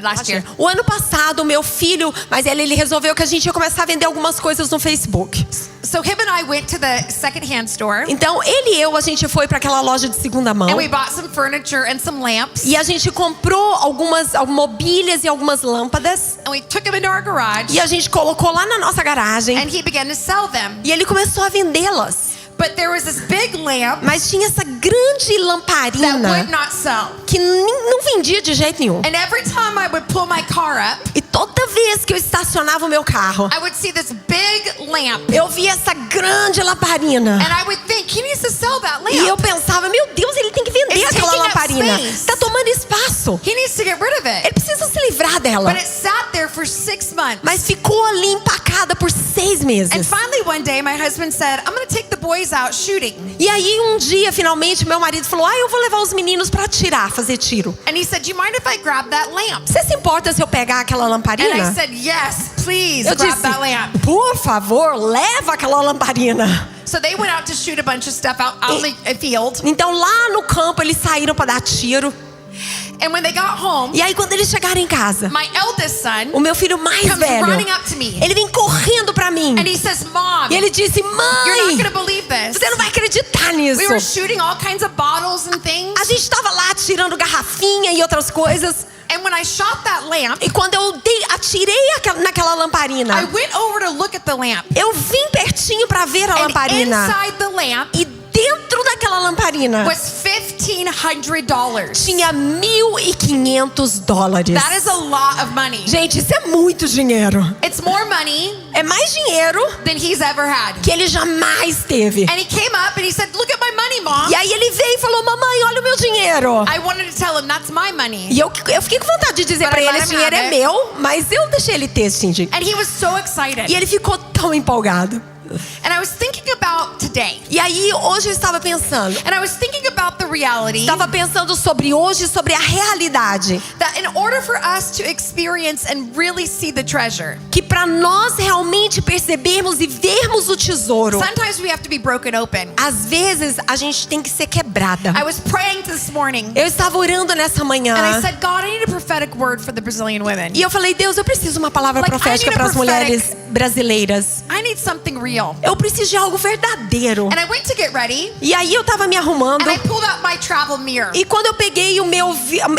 S2: Last year.
S1: O ano passado, meu filho, mas ele resolveu que a gente ia começar a vender algumas coisas no Facebook.
S2: So him and I went to the secondhand store,
S1: Então, ele e eu, a gente foi para aquela loja de segunda mão.
S2: and we bought some furniture and some lamps,
S1: E a gente comprou algumas mobílias e algumas lâmpadas.
S2: and we took them into our garage,
S1: E a gente colocou lá na nossa garagem.
S2: and he began to sell them.
S1: E ele começou a vendê-las.
S2: But there was this big lamp
S1: Mas tinha essa grande
S2: that would
S1: lamparina
S2: not sell.
S1: que não vendia de jeito nenhum.
S2: And every time I would pull my car up,
S1: E toda vez que eu estacionava o meu carro,
S2: I would see this big lamp,
S1: eu via essa grande lamparina.
S2: and I would think, he needs to sell that
S1: E eu
S2: lamp.
S1: pensava, meu Deus, ele tem que vender
S2: It's
S1: aquela
S2: taking up
S1: lamparina.
S2: space.
S1: Tá tomando espaço.
S2: He needs to get rid of
S1: Ele
S2: it.
S1: precisa se livrar dela.
S2: But it sat there for 6 months.
S1: Mas ficou ali empacada por 6
S2: And
S1: meses.
S2: finally one day my husband said, I'm going to take the boys out shooting.
S1: E aí um dia, finalmente, meu marido falou: eu vou levar os meninos pra atirar, fazer tiro.
S2: And he said, do you mind if I grab that lamp?
S1: Você se importa se eu pegar aquela
S2: And I
S1: lamparina?
S2: said, yes, please
S1: Eu
S2: grab
S1: disse:
S2: that lamp.
S1: por favor, leva aquela lamparina.
S2: So they went out to shoot a bunch of stuff out in the field.
S1: Então lá no campo eles saíram para dar tiro.
S2: And when they got home,
S1: E aí quando eles chegaram em casa,
S2: my eldest son
S1: o meu filho mais
S2: comes
S1: velho,
S2: running up to me.
S1: ele vem correndo pra mim.
S2: And he says, Mom,
S1: E ele disse,
S2: you're not
S1: mãe,
S2: going to believe this.
S1: você não vai acreditar nisso.
S2: We were shooting all kinds of bottles and things.
S1: A gente tava lá tirando garrafinha e outras coisas.
S2: And when I shot that lamp,
S1: E quando eu atirei naquela
S2: I
S1: lamparina,
S2: went over to look at the lamp.
S1: eu vim pertinho pra ver a
S2: And
S1: lamparina.
S2: inside the lamp
S1: E dentro daquela lamparina
S2: was $1,500.
S1: tinha $1.500.
S2: That is a lot of money.
S1: Gente, isso é muito dinheiro.
S2: It's more money
S1: É mais dinheiro
S2: than he's ever had.
S1: que ele jamais teve.
S2: And he came up and he said, look at my money, Mom.
S1: E aí ele veio e falou, mamãe, olha o meu dinheiro.
S2: I wanted to tell him that's my money.
S1: E eu fiquei com vontade de dizer
S2: But
S1: pra
S2: I
S1: ele,
S2: let
S1: esse
S2: him
S1: dinheiro
S2: have
S1: é
S2: it.
S1: meu, mas eu deixei ele ter, Cindy.
S2: And he was so excited.
S1: E ele ficou tão empolgado.
S2: And I was thinking about today.
S1: E aí hoje eu estava pensando,
S2: And I was thinking about the reality
S1: estava pensando sobre hoje, sobre a realidade,
S2: that in order for us to experience and really see the treasure,
S1: que para nós realmente percebermos e vermos o tesouro,
S2: sometimes we have to be broken open.
S1: às vezes a gente tem que ser quebrada.
S2: I was praying this morning
S1: Eu estava orando nessa manhã.
S2: and I said, God, I need a prophetic word for the Brazilian women.
S1: E eu falei, Deus, eu preciso de uma palavra
S2: Like,
S1: profética
S2: I need a
S1: para as mulheres brasileiras.
S2: I need something real.
S1: Eu preciso de algo verdadeiro.
S2: And I went to get ready
S1: E aí eu tava me arrumando.
S2: and I pulled out my travel mirror.
S1: E quando eu peguei o meu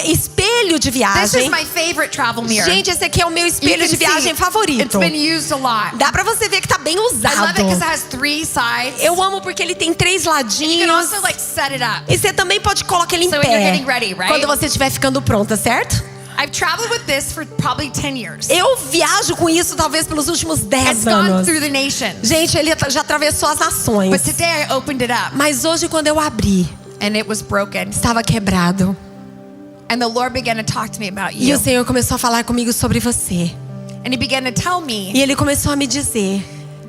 S1: espelho de
S2: This is
S1: viagem,
S2: my favorite travel mirror.
S1: gente, esse aqui é o meu
S2: You
S1: espelho
S2: can
S1: de viagem
S2: see
S1: favorito.
S2: it's been used a lot.
S1: Dá pra você ver que tá bem
S2: I love
S1: usado.
S2: it because it has 3 sides.
S1: Eu amo porque ele tem 3
S2: You can
S1: ladinhos.
S2: also like set it up.
S1: E você também pode colocar ele em
S2: So when you're
S1: pé.
S2: getting ready, right?
S1: Quando você estiver ficando pronta, certo?
S2: I've traveled with this for probably 10 years.
S1: Eu viajo com isso talvez pelos últimos
S2: It's
S1: 10
S2: gone
S1: anos.
S2: through the nation.
S1: Gente, ele já atravessou as nações.
S2: But today I opened it up
S1: Mas hoje quando eu abri,
S2: and it was broken.
S1: estava quebrado.
S2: And the Lord began to talk to me about
S1: E
S2: you.
S1: o Senhor começou a falar comigo sobre você.
S2: And He began to tell me
S1: E Ele começou a me dizer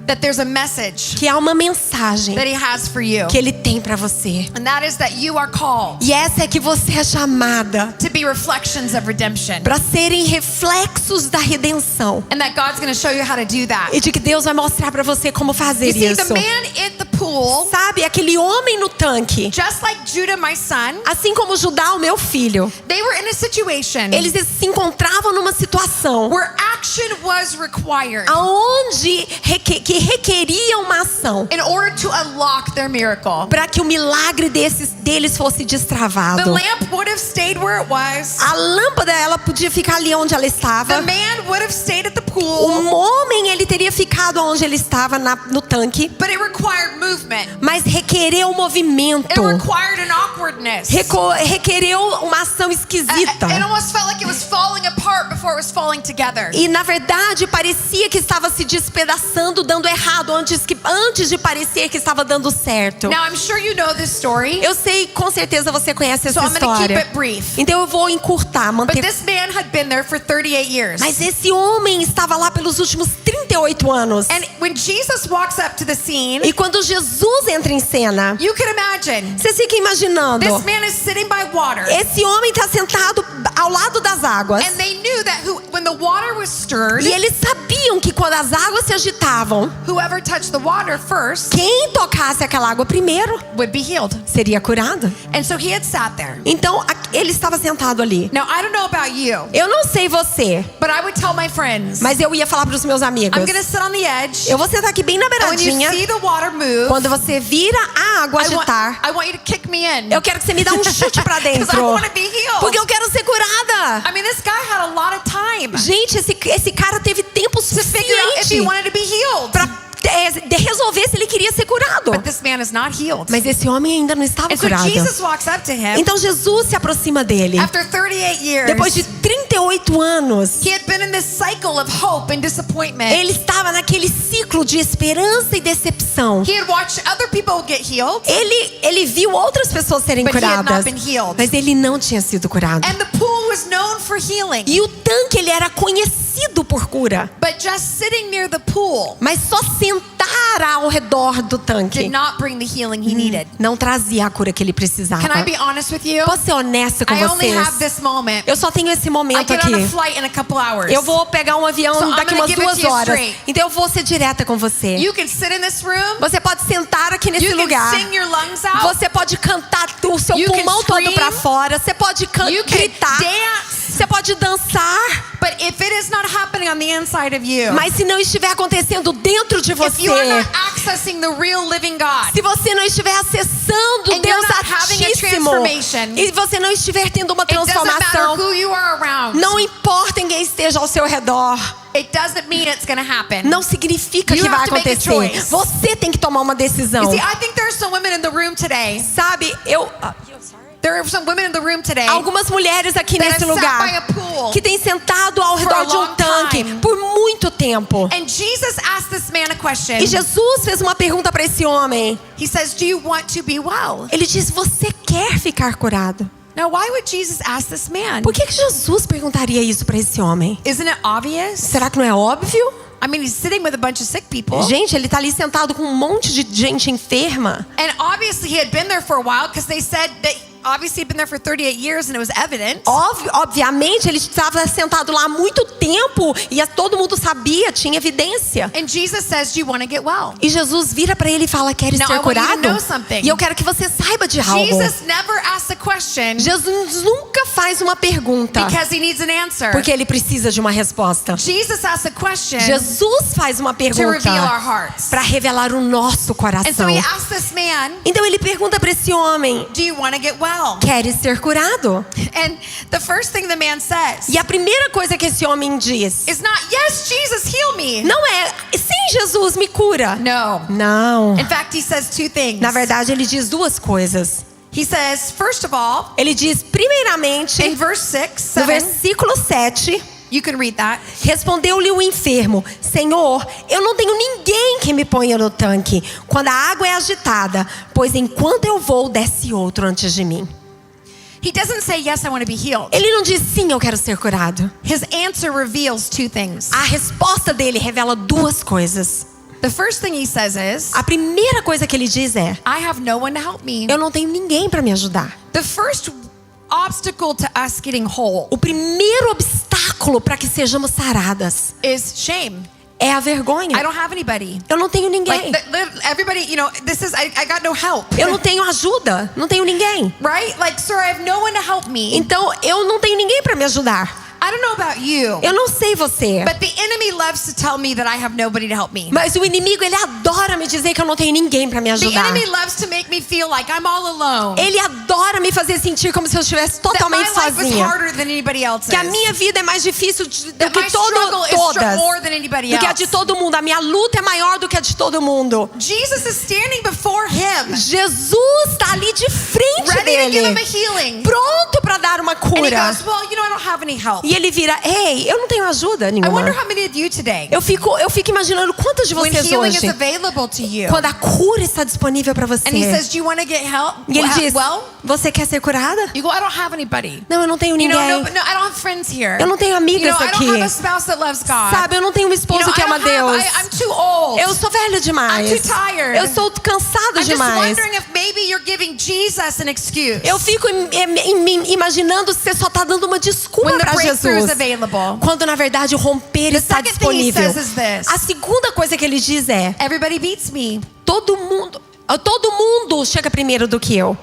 S2: that there's a message
S1: que há uma mensagem
S2: that He has for you.
S1: que Ele tem para você.
S2: And that is that you are called
S1: E essa é que você é chamada
S2: to be reflections of redemption.
S1: para serem reflexos da redenção.
S2: And that God's going to show you how to do that.
S1: E de que Deus vai mostrar para você como fazer
S2: You see,
S1: isso.
S2: the man in the pool,
S1: Sabe, aquele homem no tanque,
S2: just like Judah, my son,
S1: assim como Judá, o meu filho,
S2: they were in a situation
S1: eles se encontravam numa situação
S2: where action was required
S1: aonde que requeria uma ação
S2: in order to unlock their miracle.
S1: para que o milagre deles fosse
S2: The
S1: destravado.
S2: lamp would have stayed where it was.
S1: A lâmpada, ela podia ficar ali onde ela
S2: The
S1: estava.
S2: man would have stayed at the pool,
S1: O homem, ele teria ficado onde ele estava no tanque,
S2: but it required movement.
S1: mas requereu movimento.
S2: It required an awkwardness.
S1: Requereu uma ação esquisita.
S2: It almost felt like it was falling apart before it was falling together.
S1: E na verdade parecia que estava se despedaçando, dando errado, antes de parecer que estava dando certo.
S2: Now, I'm sure you know this story,
S1: Eu sei, com certeza você conhece
S2: so
S1: essa
S2: I'm going to keep
S1: história.
S2: it brief.
S1: Então eu vou encurtar,
S2: But
S1: manter.
S2: this man had been there for 38 years.
S1: Mas esse homem estava lá pelos últimos 38 anos.
S2: And when Jesus walks up to the scene,
S1: E quando Jesus entra em cena,
S2: you can imagine
S1: você fica imaginando,
S2: this man is sitting by water.
S1: esse homem está sentado ao lado das águas.
S2: And they knew that when the water was stirred,
S1: E eles sabiam que quando as águas se agitavam,
S2: whoever touched the water first
S1: quem tocasse aquela água primeiro
S2: would be healed.
S1: seria curado.
S2: And so he had sat there.
S1: Então ele estava sentado ali.
S2: Now, I don't know about you,
S1: Eu não sei você,
S2: but I would tell my friends,
S1: mas eu ia falar para os meus amigos.
S2: I'm going to sit on the edge.
S1: Eu vou sentar aqui bem na
S2: And when you
S1: beiradinha.
S2: see the water move,
S1: Quando você vira a água agitar,
S2: I want you to kick me in.
S1: eu quero que você me dê um chute pra
S2: Because I
S1: dentro.
S2: want to be healed.
S1: Porque eu quero ser curada.
S2: I mean, this guy had a lot of time
S1: Gente, esse cara teve tempo
S2: to figure out if he
S1: suficiente
S2: wanted to be healed.
S1: pra resolver se ele queria ser curado.
S2: But this man is not healed.
S1: Mas esse homem ainda não estava
S2: And so
S1: curado.
S2: Jesus walks up to him.
S1: Então Jesus se aproxima dele.
S2: After 38 years,
S1: Depois de 38 anos,
S2: he had been in this cycle of hope and disappointment.
S1: ele estava naquele ciclo de esperança e decepção.
S2: He had watched other people get healed,
S1: Ele viu outras pessoas serem
S2: but he had
S1: curadas,
S2: not been healed.
S1: mas ele não tinha sido curado.
S2: And the pool was known for healing.
S1: E o tanque, ele era conhecido por cura.
S2: But just sitting near the pool,
S1: Mas só sentar sentar ao redor do tanque
S2: did not bring the healing he needed.
S1: não trazia a cura que ele precisava.
S2: Can I be honest with you?
S1: Posso ser honesta com
S2: I only have
S1: vocês?
S2: this moment.
S1: Eu só tenho esse
S2: I
S1: momento
S2: get
S1: aqui.
S2: on a flight in a couple hours.
S1: Eu vou pegar um avião
S2: So I'm
S1: daqui
S2: gonna
S1: umas
S2: give it
S1: 2
S2: to you
S1: horas.
S2: straight.
S1: Então eu vou ser direta com você.
S2: You can sit in this room.
S1: Você pode sentar aqui nesse
S2: You can
S1: lugar.
S2: sing your lungs out.
S1: Você pode cantar o seu
S2: You can
S1: pulmão todo
S2: scream.
S1: pra fora. Você pode
S2: You can
S1: gritar.
S2: dance.
S1: Você pode dançar.
S2: But if it is not happening on the inside of you,
S1: Mas se não estiver acontecendo dentro de
S2: if
S1: você,
S2: you are not accessing the real living God,
S1: se você não estiver acessando
S2: And
S1: Deus
S2: you're not having a
S1: Altíssimo,
S2: transformation,
S1: e você não estiver tendo uma
S2: it doesn't matter
S1: transformação,
S2: who you are around.
S1: não importa quem esteja ao seu redor,
S2: It doesn't mean it's going to happen.
S1: não significa
S2: You
S1: que vai
S2: have to make a
S1: acontecer.
S2: choice.
S1: Você tem que tomar uma decisão.
S2: You see, I think there are some women in the room today.
S1: Sabe,
S2: There are some women in the room today
S1: algumas mulheres aqui
S2: that
S1: nesse
S2: have sat by
S1: lugar
S2: a pool.
S1: que têm sentado ao
S2: a
S1: redor de um
S2: long
S1: tanque
S2: time.
S1: por muito tempo.
S2: And Jesus asked this man a question.
S1: E Jesus fez uma pergunta para esse homem.
S2: He says, "Do you want to be well?"
S1: Ele disse: você quer ficar curado?
S2: Now, why would Jesus ask this man?
S1: Por que Jesus perguntaria isso para esse homem?
S2: Isn't it obvious?
S1: Será que não é óbvio?
S2: I mean, he's sitting with a bunch of sick people.
S1: Gente, ele tá ali sentado com um monte de gente enferma.
S2: And obviously he had been there for a while because they said that obviously he'd been there for 38 years and it was evident.
S1: Obviamente, ele estava sentado lá há muito tempo e todo mundo sabia, tinha evidência.
S2: And Jesus says, "Do you want to get well?"
S1: E Jesus vira para ele e fala: queres
S2: Now,
S1: ser
S2: I want you to
S1: curado?
S2: know something.
S1: E eu quero que você saiba de algo.
S2: Jesus never asks a question
S1: Jesus nunca faz uma pergunta
S2: because he needs an answer.
S1: porque ele precisa de uma resposta.
S2: Jesus asks a question
S1: Jesus faz uma
S2: to
S1: pergunta
S2: reveal our hearts.
S1: para revelar o nosso
S2: And so
S1: coração.
S2: he asks this man,
S1: Então ele pergunta para esse homem:
S2: "Do you want to get well?"
S1: queres ser curado?
S2: And the first thing the man says
S1: E a primeira coisa que esse homem diz
S2: is not, "Yes, Jesus, heal me."
S1: não é: sim, Jesus, me cura.
S2: No.
S1: Não.
S2: In fact, he says two things.
S1: Na verdade, ele diz 2 coisas.
S2: He says, first of all,
S1: Ele diz, primeiramente,
S2: in verse 6,
S1: no
S2: 7,
S1: versículo 7,
S2: you can read that.
S1: respondeu-lhe o enfermo: Senhor, eu não tenho ninguém que me ponha no tanque quando a água é agitada, pois enquanto eu vou, desce outro antes de mim.
S2: He doesn't say, "Yes, I want to be healed."
S1: Ele não diz: sim, eu quero ser curado.
S2: His answer reveals two things.
S1: A resposta dele revela 2 coisas.
S2: The first thing he says is,
S1: A primeira coisa que ele diz é:
S2: "I have no one to help me."
S1: eu não tenho ninguém para me ajudar.
S2: The first obstacle to us getting whole
S1: O primeiro obstáculo para que sejamos saradas
S2: is shame.
S1: é a
S2: I
S1: vergonha.
S2: don't have anybody.
S1: Eu não tenho ninguém.
S2: Like everybody, this is I got no help.
S1: Eu não tenho ajuda, não tenho ninguém.
S2: Right? Like, sir, I have no one to help me.
S1: Então eu não tenho ninguém para me ajudar.
S2: I don't know about you,
S1: Eu não sei você,
S2: but the enemy loves to tell me that I have nobody to help me.
S1: mas o inimigo, ele adora me dizer que eu não tenho ninguém para me
S2: The
S1: ajudar.
S2: enemy loves to make me feel like I'm all alone.
S1: Ele adora me fazer sentir como se eu estivesse
S2: That my
S1: totalmente
S2: life is
S1: sozinha.
S2: harder than anybody else's.
S1: Que a minha vida é mais difícil do
S2: That my
S1: que
S2: struggle is
S1: todas.
S2: more than anybody
S1: Do que a
S2: else.
S1: de todo mundo. A minha luta é maior do que a de todo mundo.
S2: Jesus is standing before him,
S1: Jesus está ali de frente
S2: ready to give him a
S1: dele,
S2: healing.
S1: pronto para dar uma
S2: And he
S1: cura.
S2: goes, "Well, I don't have any help."
S1: E ele vira: ei, eu não tenho ajuda
S2: I
S1: nenhuma.
S2: wonder how many of you today,
S1: Eu fico imaginando quantos de
S2: when
S1: vocês
S2: healing is
S1: hoje,
S2: available to you,
S1: quando a cura está disponível para você,
S2: and he says, "Do you want to get help?"
S1: e ele diz:
S2: Well,
S1: você quer ser curada?
S2: you go, "I don't have anybody."
S1: Não, eu não tenho
S2: You know,
S1: ninguém.
S2: no, I don't have friends here.
S1: Eu não tenho amigas
S2: I don't
S1: aqui.
S2: have a spouse that loves God.
S1: Sabe, eu não tenho um esposo que
S2: I
S1: ama
S2: don't have-
S1: Deus.
S2: I'm too old.
S1: Eu sou velho demais.
S2: I'm too tired.
S1: Eu sou cansado
S2: I'm just
S1: demais.
S2: wondering if maybe you're giving Jesus an excuse.
S1: Eu fico imaginando se você só está dando uma desculpa
S2: When the
S1: para
S2: breakthrough is
S1: Jesus.
S2: available.
S1: Quando na verdade o romper
S2: The
S1: está
S2: second thing he
S1: disponível.
S2: says is this.
S1: A segunda coisa que ele diz é:
S2: Everybody beats me.
S1: todo mundo chega primeiro do que eu.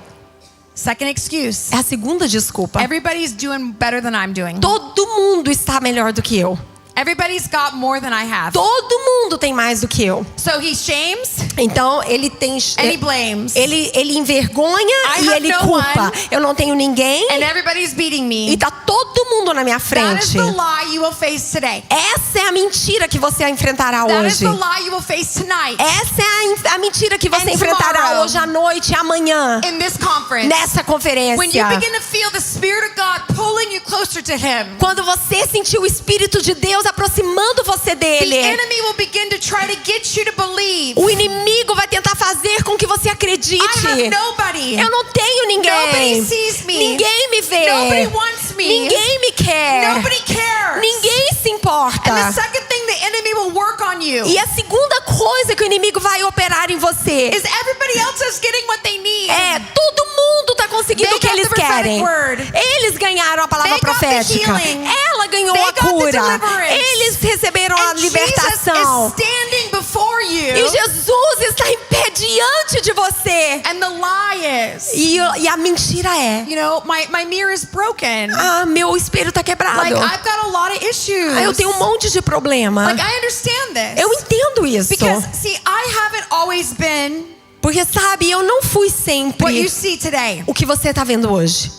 S2: Second excuse.
S1: É a segunda desculpa.
S2: Everybody's doing better than I'm doing.
S1: Todo mundo está melhor do que eu.
S2: Everybody's got more than I have.
S1: Todo mundo tem mais do que eu.
S2: So he shames
S1: Então ele tem
S2: and he blames.
S1: ele envergonha
S2: I
S1: e
S2: have
S1: ele
S2: no
S1: culpa.
S2: one.
S1: Eu não tenho ninguém
S2: And everybody's beating
S1: e
S2: me.
S1: tá todo mundo na minha
S2: That is
S1: frente.
S2: the lie you will face today.
S1: Essa é a mentira que você enfrentará
S2: That is
S1: hoje.
S2: the lie you will face tonight
S1: Essa é a mentira que você
S2: And
S1: enfrentará
S2: tomorrow.
S1: hoje à noite e amanhã
S2: in this conference.
S1: nessa
S2: When you
S1: conferência.
S2: begin to feel the Spirit of God pulling you closer to Him,
S1: Quando você sentir o Espírito de Deus aproximando você
S2: the
S1: dele,
S2: enemy will begin to try to get you to believe,
S1: o inimigo vai tentar fazer com que você acredite.
S2: I have nobody.
S1: Eu não tenho ninguém.
S2: Nobody sees me.
S1: Ninguém me vê.
S2: Nobody wants me.
S1: Ninguém me quer.
S2: Nobody cares.
S1: Ninguém se importa.
S2: And the second thing the enemy will work on you
S1: E a segunda coisa que o inimigo vai operar em você
S2: is everybody else is getting what they need.
S1: todo mundo está conseguindo
S2: They
S1: o que
S2: got
S1: eles
S2: the prophetic
S1: querem.
S2: word.
S1: Eles ganharam a palavra
S2: They got the
S1: profética.
S2: healing.
S1: Ela ganhou
S2: They
S1: a
S2: got the
S1: cura.
S2: deliverance.
S1: Eles receberam a
S2: And Jesus
S1: libertação.
S2: is standing before you.
S1: E Jesus está em pé diante de você.
S2: And the lie is,
S1: E a mentira é:
S2: you know, my mirror is broken.
S1: meu espelho está quebrado.
S2: Like, I've got a lot of issues.
S1: Eu tenho um monte de problema.
S2: Like, I understand this.
S1: Eu entendo isso.
S2: Because, see, I haven't always been
S1: Porque, sabe, eu não fui
S2: what
S1: sempre
S2: you see today.
S1: o que você está vendo hoje.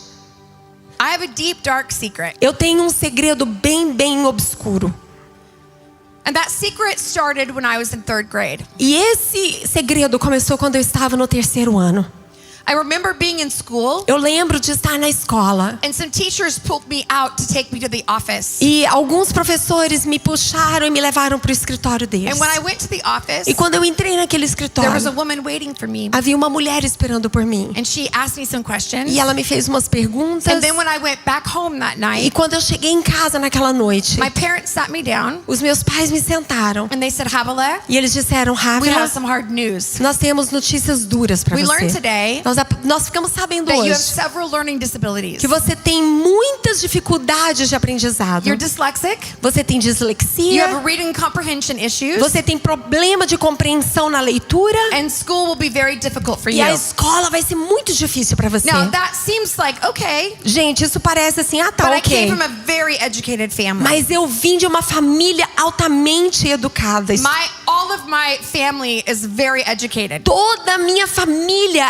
S2: I have a deep, dark secret.
S1: Eu tenho um segredo bem obscuro.
S2: And that secret started when I was in 3rd grade.
S1: E esse segredo começou quando eu estava no 3º ano.
S2: I remember being in school,
S1: Eu lembro de estar na escola
S2: and some teachers pulled me out to take me to the office.
S1: e alguns professores me puxaram e me levaram para o escritório deles.
S2: And when I went to the office,
S1: E quando eu entrei naquele
S2: there was a
S1: escritório,
S2: woman waiting for me.
S1: havia uma mulher esperando por mim.
S2: And she asked me some questions.
S1: E ela me fez umas perguntas.
S2: And then when I went back home that
S1: E
S2: night,
S1: quando eu cheguei em casa naquela noite,
S2: my parents sat me down
S1: os meus pais me sentaram
S2: and they said, Havilah,
S1: e eles disseram:
S2: we
S1: Rafa,
S2: have some hard news.
S1: nós temos notícias duras para
S2: We learned
S1: você.
S2: today
S1: Nós ficamos sabendo
S2: that you have
S1: hoje
S2: several learning disabilities.
S1: que você tem muitas dificuldades de aprendizado.
S2: You're dyslexic.
S1: Você tem
S2: You have
S1: dislexia,
S2: reading comprehension issues.
S1: você tem problema de compreensão na leitura
S2: And school will be very difficult for
S1: e
S2: you.
S1: a escola vai ser muito difícil para você.
S2: Now, that seems like, okay,
S1: Gente, isso parece assim, tá,
S2: but I came
S1: ok.
S2: from a very educated family.
S1: Mas eu vim de uma família altamente educada.
S2: All of my family is very educated.
S1: Toda a minha família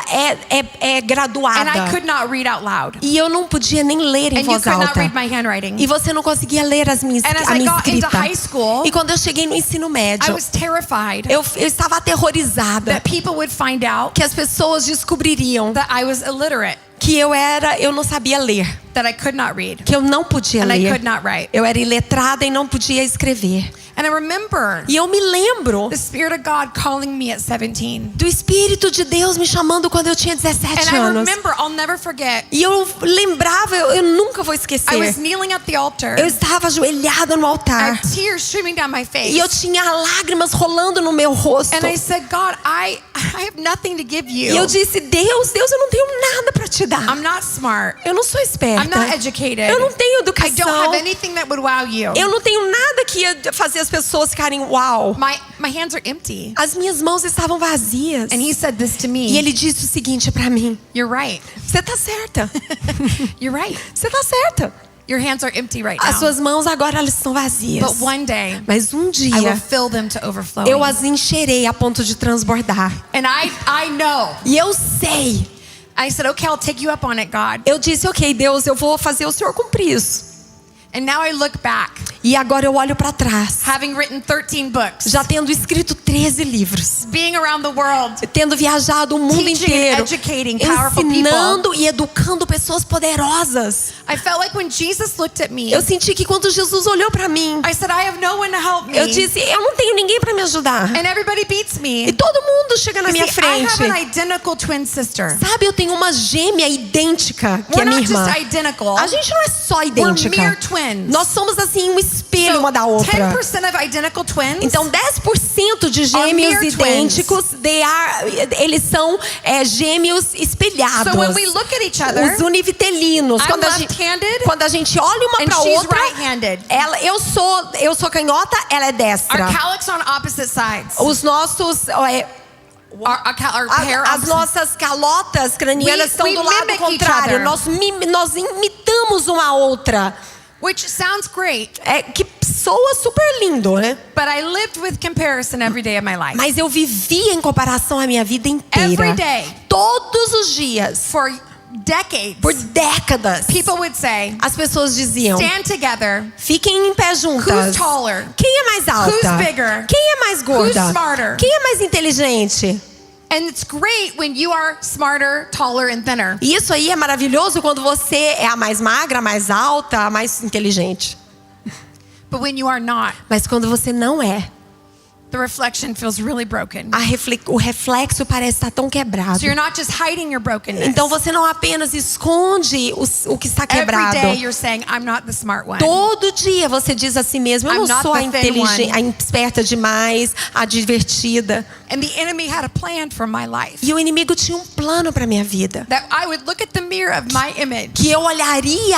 S1: é graduada.
S2: And I could not read out loud.
S1: E eu não podia nem ler em
S2: And you
S1: voz
S2: could not
S1: alta.
S2: read my handwriting.
S1: E você não conseguia ler
S2: And as
S1: a
S2: I
S1: minha
S2: got into
S1: escrita.
S2: high school,
S1: E quando eu cheguei no ensino
S2: I
S1: médio,
S2: was terrified
S1: eu estava aterrorizada
S2: that people would find out
S1: que as pessoas descobririam
S2: that I was illiterate,
S1: que eu não sabia ler,
S2: that I could not read,
S1: que eu não podia
S2: and I
S1: ler.
S2: could not write.
S1: Eu era iletrada e não podia escrever.
S2: And I remember
S1: E eu me lembro
S2: the Spirit of God calling me at 17.
S1: do Espírito de Deus me chamando quando eu tinha 17
S2: And I
S1: anos.
S2: remember, I'll never forget,
S1: E eu lembrava, eu nunca vou
S2: I was
S1: esquecer.
S2: kneeling at the altar.
S1: Eu estava ajoelhada no
S2: I
S1: altar.
S2: had tears streaming down my face.
S1: E eu tinha lágrimas rolando no meu rosto.
S2: And I said, God, I have nothing to give
S1: E
S2: you.
S1: eu disse: Deus, eu não tenho nada para te dar.
S2: I'm not smart.
S1: Eu não sou esperta.
S2: I'm not educated.
S1: Eu não tenho
S2: I don't
S1: educação.
S2: have anything that would wow you.
S1: Eu não tenho nada que ia fazer as pessoas ficarem uau.
S2: My hands are empty.
S1: As minhas mãos estavam vazias.
S2: And he said this to me.
S1: E ele disse o seguinte para mim:
S2: You're right.
S1: Você tá certa.
S2: You're right.
S1: Você tá certa.
S2: Your hands are empty right
S1: As
S2: now.
S1: suas mãos agora elas estão vazias.
S2: But one day,
S1: Mas um
S2: I will
S1: dia
S2: fill them to overflowing.
S1: eu as encherei a ponto de transbordar.
S2: And I know.
S1: E eu sei.
S2: I said, okay, I'll take you up on it, God.
S1: Eu disse: ok, Deus, eu vou fazer o Senhor cumprir isso.
S2: And now I look back,
S1: E agora eu olho para trás,
S2: having written 13 books,
S1: já tendo escrito 13 livros,
S2: being around the world,
S1: tendo viajado o mundo
S2: teaching
S1: inteiro,
S2: and educating powerful
S1: ensinando e educando pessoas poderosas.
S2: I felt like when Jesus looked at me,
S1: Eu senti que quando Jesus olhou para mim,
S2: I said, I have no one to help me.
S1: eu disse: eu não tenho ninguém para me ajudar.
S2: And everybody beats
S1: E
S2: me.
S1: todo mundo chega na
S2: You
S1: minha
S2: see, I have
S1: frente.
S2: an identical twin sister.
S1: Sabe, eu tenho uma gêmea idêntica, que é
S2: We're
S1: minha
S2: not
S1: irmã.
S2: just identical.
S1: A gente não é só
S2: We're
S1: idêntica.
S2: mere twins.
S1: Nós somos assim um espelho
S2: So,
S1: uma da outra.
S2: 10% of identical twins
S1: Então 10% de gêmeos
S2: mere
S1: idênticos, eles são gêmeos espelhados.
S2: So when we look at each other,
S1: Os univitelinos.
S2: I'm
S1: Quando a gente olha uma
S2: and
S1: para
S2: she's
S1: outra,
S2: right-handed.
S1: eu sou canhota, ela é destra.
S2: Our calyx on opposite sides.
S1: Os nossos
S2: Our hair
S1: as
S2: opposite.
S1: nossas calotas cranianas
S2: We-
S1: estão
S2: we
S1: do lado
S2: mimic each
S1: contrário.
S2: other.
S1: Nós imitamos uma outra.
S2: Which sounds great,
S1: Que soa super lindo, né?
S2: but I lived with comparison every day of my life.
S1: Mas eu vivia em comparação a minha vida inteira.
S2: Every day.
S1: Todos os dias.
S2: For decades,
S1: Por décadas.
S2: people would say,
S1: As pessoas diziam:
S2: stand together.
S1: fiquem em pé juntas.
S2: Who's taller?
S1: Quem é mais alta?
S2: Who's bigger?
S1: Quem é mais gorda?
S2: Who's smarter?
S1: Quem é mais inteligente?
S2: And it's great when you are smarter, taller, and thinner.
S1: E isso aí é maravilhoso quando você é a mais magra, a mais alta, a mais inteligente.
S2: But when you are not,
S1: Mas quando você não é,
S2: the reflection feels really broken.
S1: o reflexo parece estar tão quebrado.
S2: So you're not just hiding your brokenness.
S1: Então você não apenas esconde o que está
S2: Every
S1: quebrado.
S2: day you're saying, I'm not the smart one.
S1: Todo dia você diz a si mesmo: eu
S2: I'm
S1: não
S2: not
S1: sou a
S2: the thin
S1: inteligente,
S2: one.
S1: a esperta demais, a divertida.
S2: And the enemy had a plan for my life.
S1: E o inimigo tinha um plano para minha vida.
S2: That I would look at the mirror of my image
S1: Que eu olharia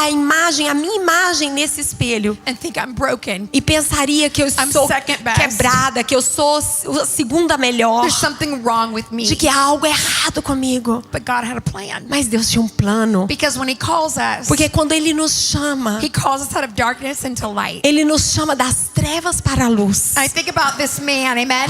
S1: a minha imagem nesse espelho
S2: and think I'm broken.
S1: e pensaria que eu
S2: I'm
S1: sou
S2: second best.
S1: quebrada, que eu sou a segunda melhor,
S2: There's something wrong with me.
S1: de que há algo errado comigo.
S2: But God had a plan.
S1: Mas Deus tinha um plano.
S2: Because when he calls us,
S1: Porque quando Ele nos chama,
S2: he calls us out of darkness into light.
S1: Ele nos chama das trevas para a luz.
S2: I think about this man, amen?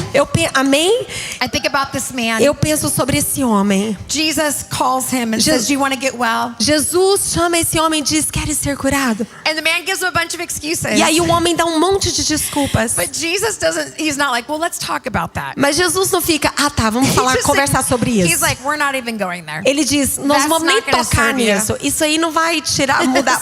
S1: Amém?
S2: I think about this man.
S1: Eu penso sobre esse homem.
S2: Jesus calls him and says, do you want to get well?
S1: Jesus chama esse homem e diz: queres ser curado?
S2: And the man gives him a bunch of excuses.
S1: E aí o homem dá um monte de desculpas.
S2: But Jesus doesn't, he's not like, well, let's talk about that.
S1: Mas Jesus não fica: ah tá, vamos
S2: He's just
S1: conversar
S2: like-
S1: sobre
S2: He's
S1: isso.
S2: like, we're not even going there.
S1: Ele diz: nós não vamos nem
S2: That's not gonna
S1: tocar
S2: serve you.
S1: nisso. Isso aí não vai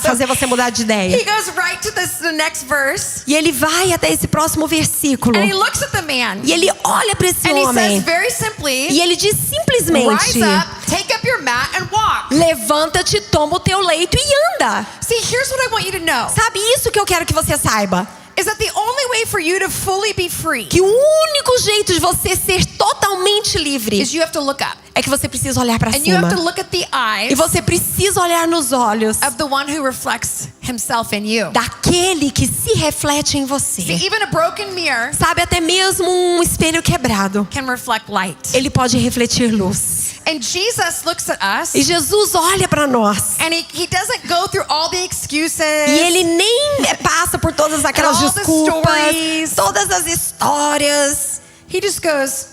S1: fazer você mudar de
S2: He
S1: ideia.
S2: goes right to the next verse
S1: E ele vai até esse próximo versículo.
S2: and he looks at the man
S1: E ele olha para esse
S2: and he
S1: homem.
S2: says very simply,
S1: E ele diz simplesmente:
S2: rise up, take up your mat and walk.
S1: levanta-te, toma o teu leito e anda.
S2: See, here's what I want you to know.
S1: Sabe, isso que eu quero que você saiba.
S2: Is that the only way for you to fully be free
S1: Que o único jeito de você ser totalmente livre
S2: is you have to look up.
S1: é que você precisa olhar para
S2: And you have
S1: cima.
S2: to look at the
S1: E
S2: eyes
S1: você precisa olhar nos olhos
S2: of the one who reflects himself in you.
S1: daquele que se reflete em
S2: See,
S1: você.
S2: even a broken mirror
S1: Sabe, até mesmo um espelho quebrado,
S2: can reflect light.
S1: ele pode refletir luz.
S2: And Jesus looks at us
S1: E Jesus olha para nós.
S2: and he doesn't go through all the excuses.
S1: E ele nem passa por todas aquelas
S2: all the
S1: desculpas,
S2: stories.
S1: todas as histórias.
S2: He just goes,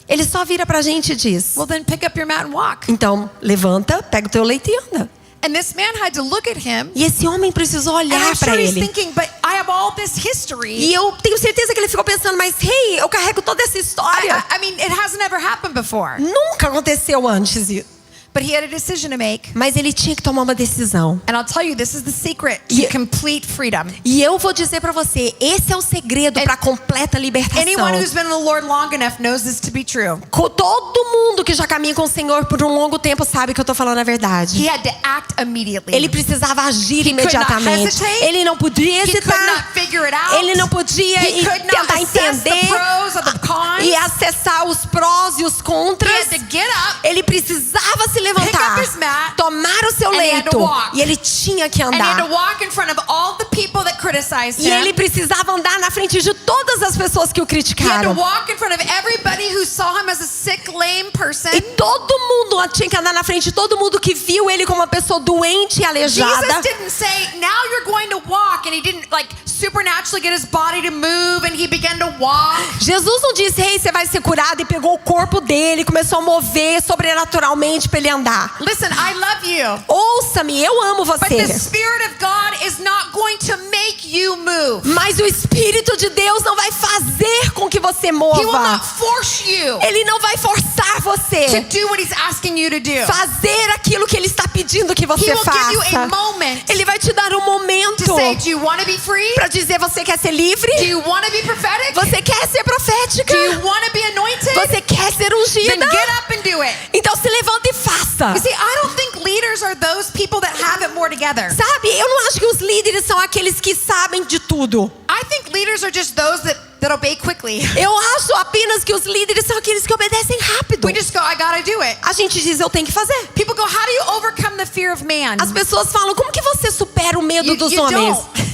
S1: Ele só vira pra gente e diz:
S2: well, then pick up your mat and walk.
S1: então, levanta, pega o teu leito e anda.
S2: And this man had to look at him.
S1: E esse homem precisou
S2: And I'm
S1: olhar
S2: sure
S1: para
S2: he's
S1: ele.
S2: thinking, but I have all this history.
S1: E eu tenho certeza que ele ficou pensando: mas hey, eu carrego toda essa história.
S2: I mean, it has never happened before.
S1: Nunca aconteceu antes isso.
S2: But he had a decision to make.
S1: Mas ele tinha que tomar uma decisão.
S2: And I'll tell you, this is the secret to
S1: Yeah.
S2: complete freedom.
S1: E eu vou dizer pra você, esse é o segredo para completa libertação.
S2: Anyone who's been in the Lord long enough knows this to be true.
S1: Todo mundo que já caminha com o Senhor por um longo tempo sabe que eu tô falando a verdade.
S2: He had to act immediately.
S1: Ele precisava agir
S2: He could not
S1: imediatamente.
S2: hesitate.
S1: Ele não podia
S2: He could
S1: hesitar.
S2: not figure it out.
S1: Ele não podia
S2: He could not
S1: tentar
S2: assess the
S1: entender
S2: pros or the cons.
S1: e acessar os prós e os
S2: He
S1: contras.
S2: had to get up
S1: Ele precisava se
S2: Pick
S1: levantar,
S2: up his mat,
S1: tomar o seu
S2: and he had to
S1: leito,
S2: walk.
S1: e ele tinha que
S2: and he had to
S1: andar.
S2: walk in front of all the people that criticized
S1: E
S2: him.
S1: ele precisava andar na frente de todas as pessoas que o
S2: He had to
S1: criticaram.
S2: walk in front of everybody who saw him as a sick, lame person.
S1: E todo mundo tinha que andar na frente de todo mundo que viu ele como uma pessoa doente e aleijada.
S2: Jesus didn't say, now you're going to walk. And he didn't like supernaturally get his body to move and he began to walk.
S1: Jesus não disse: "Ei, você vai ser curado", e pegou o corpo dele e começou a mover sobrenaturalmente para ele andar.
S2: Listen, I love you.
S1: Ouça-me, eu amo
S2: But the
S1: você.
S2: Spirit of God is not going to make you move.
S1: Mas o Espírito de Deus não vai fazer com que você
S2: He will
S1: mova.
S2: not force you
S1: Ele não vai forçar
S2: to
S1: você
S2: do what he's asking you to do.
S1: fazer aquilo que ele está pedindo que
S2: He
S1: você
S2: will give you a
S1: faça.
S2: moment
S1: Ele vai te dar um momento
S2: to say, do you want to be free?
S1: para dizer: você quer ser livre?
S2: Do you want to be prophetic?
S1: Você quer ser profética?
S2: Do you want to be anointed?
S1: Você quer ser
S2: Then
S1: ungida?
S2: get up and do it.
S1: Então se levanta e faça.
S2: You see, I don't think leaders are those people that have it more together.
S1: Sabe, eu não acho que os líderes são aqueles que sabem de tudo.
S2: I think leaders are just those that obey quickly.
S1: Eu acho apenas que os líderes são aqueles que obedecem rápido.
S2: We just go, I gotta do it.
S1: A gente diz: eu tenho que fazer.
S2: People go, how do you overcome the fear of man?
S1: As pessoas falam: como que você supera o medo dos
S2: you
S1: homens?
S2: don't.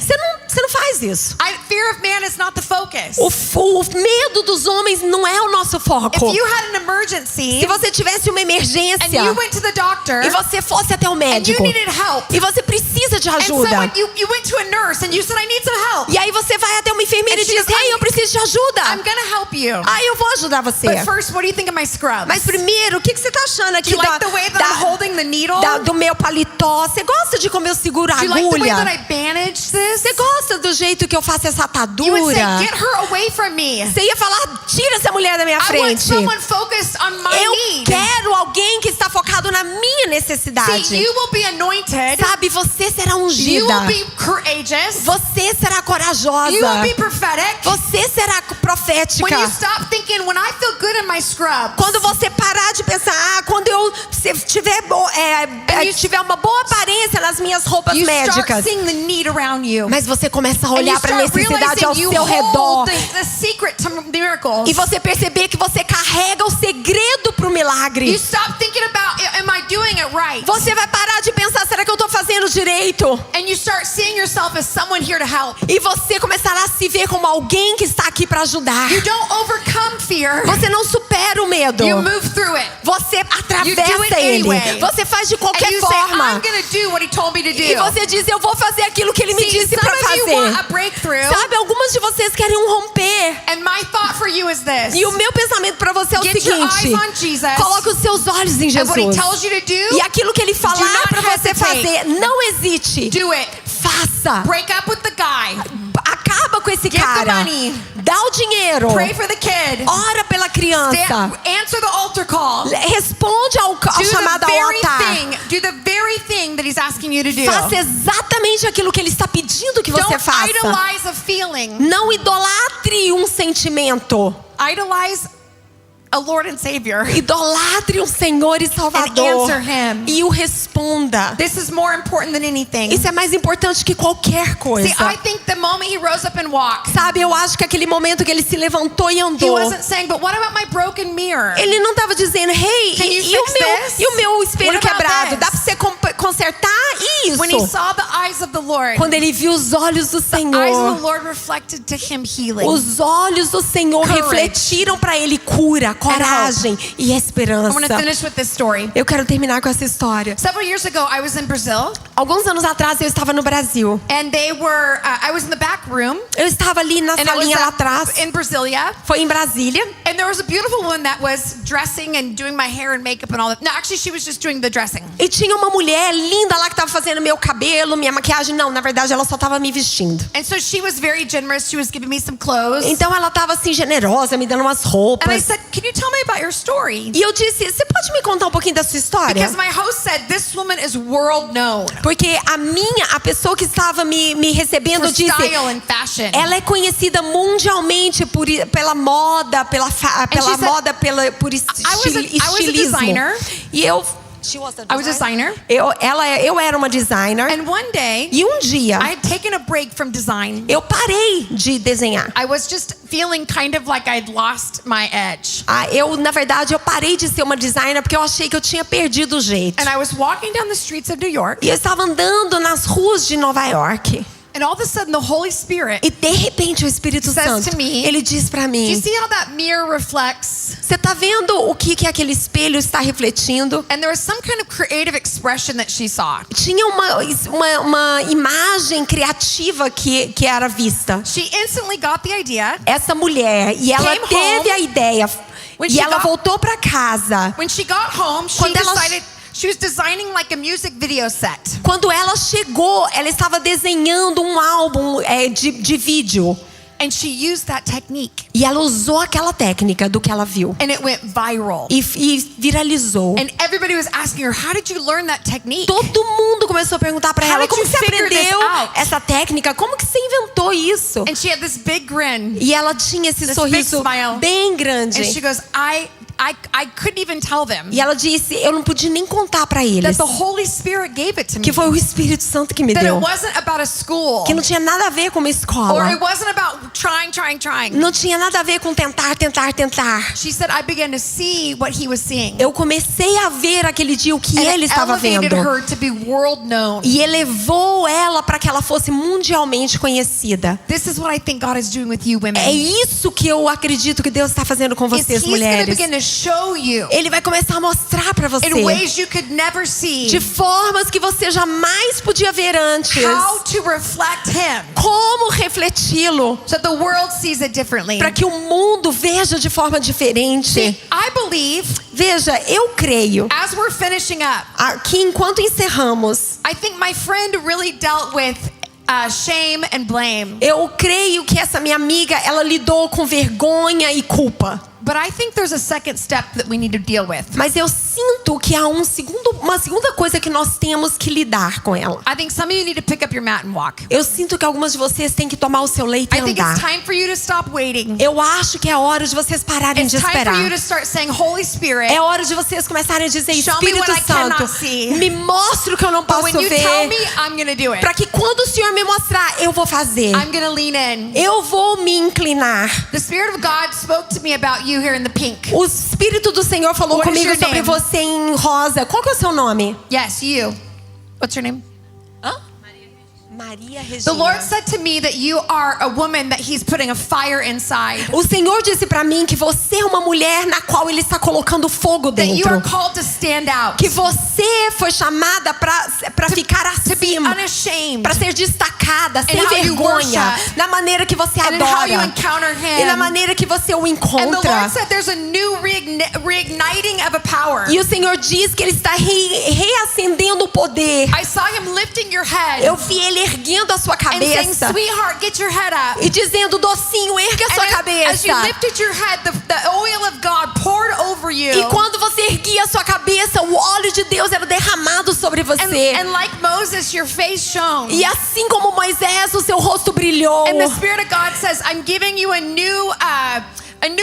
S1: Você não faz isso.
S2: Fear of man is not the focus.
S1: O medo dos homens não é o nosso foco.
S2: If you had an emergency
S1: Se você tivesse uma emergência
S2: and you went to the doctor
S1: e você fosse até o
S2: and you
S1: médico
S2: needed help,
S1: e você precisa de
S2: and
S1: ajuda,
S2: someone, you went to a nurse and you said, I need some help.
S1: e aí você vai até uma enfermeira
S2: And
S1: e
S2: she
S1: diz:
S2: goes,
S1: ei, eu preciso de ajuda.
S2: I'm gonna help you.
S1: Aí eu vou ajudar você.
S2: But first, what do you think of my scrubs?
S1: Mas primeiro, o que você tá achando
S2: Do
S1: aqui
S2: you like the way that I'm holding the needle?
S1: do meu paletó? Você gosta de como eu seguro a
S2: Do you like the way that
S1: agulha?
S2: I bandage this?
S1: Você gosta do jeito que eu faço essa
S2: You would say,
S1: atadura?
S2: get her away from me.
S1: Você ia falar: tira essa mulher da minha
S2: I want
S1: frente.
S2: someone focused on my
S1: Eu
S2: need.
S1: quero alguém que está focado na minha necessidade.
S2: See, you will be anointed.
S1: Sabe, você será
S2: You
S1: ungida.
S2: will be courageous.
S1: Você será corajosa.
S2: You will be prophetic.
S1: Você será profética.
S2: When you stop thinking, when I feel good in my scrubs.
S1: Quando você parar de pensar, quando eu tiver uma boa aparência nas minhas roupas
S2: You
S1: médicas.
S2: start seeing the need around you.
S1: Mas você começa a
S2: And you
S1: olhar para a
S2: start
S1: necessidade ao
S2: realizing you
S1: seu redor.
S2: hold the secret to miracles.
S1: E você perceber que você carrega o segredo para o
S2: You
S1: milagre.
S2: stop thinking about, am I doing it right?
S1: Você vai parar de pensar, será que eu estou fazendo direito?
S2: And you start seeing yourself as someone here to help.
S1: E você começará a se ver como alguém que está aqui para ajudar.
S2: You don't overcome fear.
S1: Você não supera o medo.
S2: You move through it.
S1: Você
S2: You do
S1: atravessa
S2: it
S1: ele.
S2: anyway.
S1: Você faz de
S2: And
S1: qualquer
S2: you say,
S1: forma.
S2: I'm going to do what he told me to do.
S1: E você diz, eu vou fazer aquilo que ele me
S2: See,
S1: disse
S2: some
S1: para
S2: of you want a
S1: fazer.
S2: breakthrough.
S1: Sabe, algumas de vocês querem um romper.
S2: And my thought for you is this.
S1: E o meu pensamento para você é o
S2: Get your
S1: seguinte:
S2: eyes on Jesus.
S1: coloque os seus olhos em
S2: And what he
S1: Jesus.
S2: tells you to do,
S1: E aquilo que ele
S2: do
S1: falar
S2: not
S1: para você
S2: hesitate.
S1: fazer, não hesite.
S2: do it.
S1: Faça.
S2: Break up with the guy.
S1: Acaba com esse
S2: Give the
S1: cara.
S2: money.
S1: Dá o dinheiro.
S2: Pray for the kid.
S1: Ora pela criança.
S2: Answer the altar call.
S1: Responde ao
S2: Do
S1: chamado
S2: the
S1: ao
S2: very
S1: altar.
S2: thing. Do the very thing that he's asking you to do.
S1: Faça exatamente aquilo que ele está pedindo que você
S2: Don't
S1: faça.
S2: idolize a feeling.
S1: Não idolatre um sentimento.
S2: Idolize a Lord and Savior.
S1: Idolatre um Senhor e Salvador.
S2: answer him.
S1: E o responda.
S2: This is more important than anything.
S1: Isso é mais importante que qualquer coisa.
S2: See, I think the moment he rose up and walked,
S1: Sabe, eu acho que aquele momento que ele se levantou e
S2: he
S1: andou,
S2: wasn't saying, but what about my broken mirror?
S1: ele não estava dizendo, hey,
S2: Can you
S1: e o
S2: fix this?
S1: e o meu espelho
S2: What about
S1: quebrado?
S2: this?
S1: Dá pra você consertar isso?
S2: When he saw the eyes of the Lord,
S1: Quando ele viu os olhos do
S2: eyes of the
S1: Senhor,
S2: Lord reflected to him healing.
S1: os olhos do Senhor
S2: Courage.
S1: refletiram para ele cura, coragem e
S2: I'm
S1: esperança.
S2: going to finish with this story.
S1: Eu quero terminar com essa história.
S2: Several years ago, I was in Brazil,
S1: Alguns anos atrás eu estava no Brasil.
S2: and they were. I was in the back room,
S1: Eu estava ali na
S2: and it was
S1: salinha lá atrás.
S2: in Brasilia.
S1: Foi em Brasília.
S2: And there was a beautiful woman that was dressing and doing my hair and makeup and all that. No, actually, she was just doing the dressing.
S1: E tinha uma mulher linda lá que estava fazendo meu cabelo, minha maquiagem. Não, na verdade ela só estava me vestindo.
S2: And so she was very generous. She was giving me some clothes.
S1: Então ela estava assim generosa, me dando umas
S2: And I
S1: roupas.
S2: said, can you tell me about your story?
S1: E eu disse, você pode me contar um pouquinho da sua história?
S2: Because my host said, this woman is world known
S1: Porque a pessoa que estava me recebendo
S2: for
S1: disse,
S2: style and fashion.
S1: ela é conhecida mundialmente pela moda, pela
S2: she said,
S1: moda, por
S2: I was a
S1: estilismo.
S2: designer.
S1: E eu
S2: I was a designer.
S1: Eu era uma designer.
S2: And one day,
S1: E um dia
S2: I had taken a break from design.
S1: eu parei de desenhar.
S2: I was just feeling kind of like I'd lost my edge.
S1: Na verdade, eu parei de ser uma designer porque eu achei que eu tinha perdido o jeito.
S2: And I was walking down the streets of New York,
S1: E eu estava andando nas ruas de Nova York.
S2: and all of a sudden the Holy Spirit,
S1: E de repente o Espírito
S2: Says
S1: Santo,
S2: to me,
S1: ele diz pra
S2: do you
S1: mim,
S2: see how that mirror reflects?
S1: você tá vendo o que aquele espelho está refletindo?
S2: And there was some kind of creative expression that she saw.
S1: Tinha uma imagem criativa que era vista.
S2: She instantly got the idea.
S1: Essa mulher, e ela
S2: Came
S1: teve
S2: home.
S1: a ideia,
S2: When
S1: e
S2: she
S1: ela
S2: got-
S1: voltou pra casa.
S2: When she got home, she
S1: Quando ela-
S2: decided she was designing like a music video set.
S1: Quando ela chegou, ela estava desenhando um álbum de vídeo.
S2: And she used that technique.
S1: E ela usou aquela técnica do que ela viu.
S2: And it went viral.
S1: E viralizou.
S2: And everybody was asking her, how did you learn that technique?
S1: Todo mundo começou a perguntar pra
S2: How
S1: ela,
S2: did
S1: como
S2: you
S1: que você
S2: figure this
S1: aprendeu
S2: out?
S1: essa técnica? Como que você inventou isso?
S2: And she had this big grin.
S1: E ela tinha esse
S2: This
S1: sorriso
S2: big smile.
S1: bem grande.
S2: And she goes, I couldn't even tell them
S1: E ela disse, eu não podia nem contar pra
S2: that
S1: eles
S2: the Holy Spirit gave it to me.
S1: que foi o Espírito Santo que me
S2: That
S1: deu.
S2: it wasn't about a school.
S1: Que não tinha nada a ver com uma
S2: Or
S1: escola.
S2: it wasn't about trying.
S1: Não tinha nada a ver com tentar.
S2: She said, I began to see what he was seeing.
S1: Eu comecei a ver aquele dia o que
S2: And
S1: ele
S2: it
S1: estava
S2: elevated
S1: vendo.
S2: her to be world known.
S1: E elevou ela para que ela fosse mundialmente conhecida.
S2: This is what I think God is doing with you women.
S1: É isso que eu acredito que Deus está fazendo com
S2: Is
S1: vocês,
S2: he's going to
S1: mulheres.
S2: begin to show you
S1: Ele vai começar a mostrar para você
S2: in ways you could never see
S1: de formas que você jamais podia ver antes.
S2: how to reflect him
S1: Como refleti-lo
S2: so the world sees it differently.
S1: para que o mundo veja de forma diferente.
S2: See, I believe
S1: Veja, eu creio
S2: as we're finishing up,
S1: aqui enquanto encerramos,
S2: I think my friend really dealt with shame and blame.
S1: eu creio que essa minha amiga, ela lidou com vergonha e culpa.
S2: But I think there's a second step that we need to deal with.
S1: Mas eu sinto que há uma segunda coisa que nós temos que lidar com ela.
S2: I think some of you need to pick up your mat and walk.
S1: Eu sinto que algumas de vocês têm que tomar o seu leito e
S2: I think it's
S1: andar.
S2: time for you to stop waiting.
S1: Eu acho que é hora de vocês pararem
S2: It's
S1: de
S2: time for
S1: esperar.
S2: you to start saying, Holy Spirit,
S1: É hora de vocês começarem a dizer,
S2: Show me
S1: Espírito
S2: what I cannot
S1: Santo,
S2: see.
S1: me mostre o que eu não
S2: but
S1: posso
S2: when you tell me,
S1: ver.
S2: I'm going to do it.
S1: Para que quando o Senhor me mostrar, eu vou fazer.
S2: I'm going to lean in.
S1: Eu vou me inclinar.
S2: The Spirit of God spoke to me about you here in the pink.
S1: O Espírito do Senhor falou
S2: What is
S1: comigo
S2: your
S1: sobre
S2: name?
S1: você em rosa. Qual que é o seu nome?
S2: Yes, you. What's your name?
S1: Maria Regina.
S2: The Lord said to me that you are a woman that He's putting a fire inside.
S1: O Senhor disse para mim que você é uma mulher na qual Ele está colocando fogo
S2: That you are
S1: dentro.
S2: called to stand out.
S1: Que você foi chamada para ficar
S2: To be
S1: acima.
S2: unashamed.
S1: Para ser destacada, sem
S2: how you
S1: vergonha.
S2: worship.
S1: Na maneira que você
S2: And in how you
S1: adora.
S2: encounter
S1: E na
S2: Him.
S1: maneira que você o
S2: And the
S1: encontra.
S2: Lord said there's a new reigniting of a power.
S1: E o Senhor diz que Ele está reacendendo o poder.
S2: I saw Him lifting your head.
S1: Eu vi Ele erguendo a sua
S2: And saying,
S1: cabeça.
S2: sweetheart, get your head up.
S1: E dizendo, docinho, erga a sua
S2: And as you
S1: cabeça.
S2: lifted your head, the oil of God poured over you.
S1: E quando você erguia a sua cabeça, o óleo de Deus era derramado sobre você.
S2: And like Moses, your face shone.
S1: E assim como Moisés, o seu rosto brilhou.
S2: And the Spirit of God says, I'm giving you a new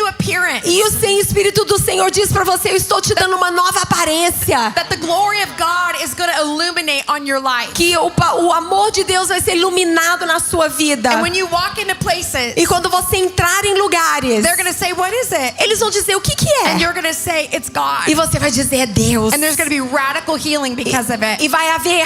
S2: appearance.
S1: E o Espírito do Senhor diz para você, eu estou te dando uma nova aparência.
S2: That the glory of God is going to illuminate on your life.
S1: Que o amor de Deus vai ser iluminado na sua vida.
S2: And when you walk into places,
S1: E quando você entrar em lugares,
S2: they're going to say, what is it?
S1: eles vão dizer o que
S2: And
S1: é.
S2: you're going to say, it's God.
S1: E você vai dizer, é Deus.
S2: And there's going to be radical healing because of it.
S1: E vai haver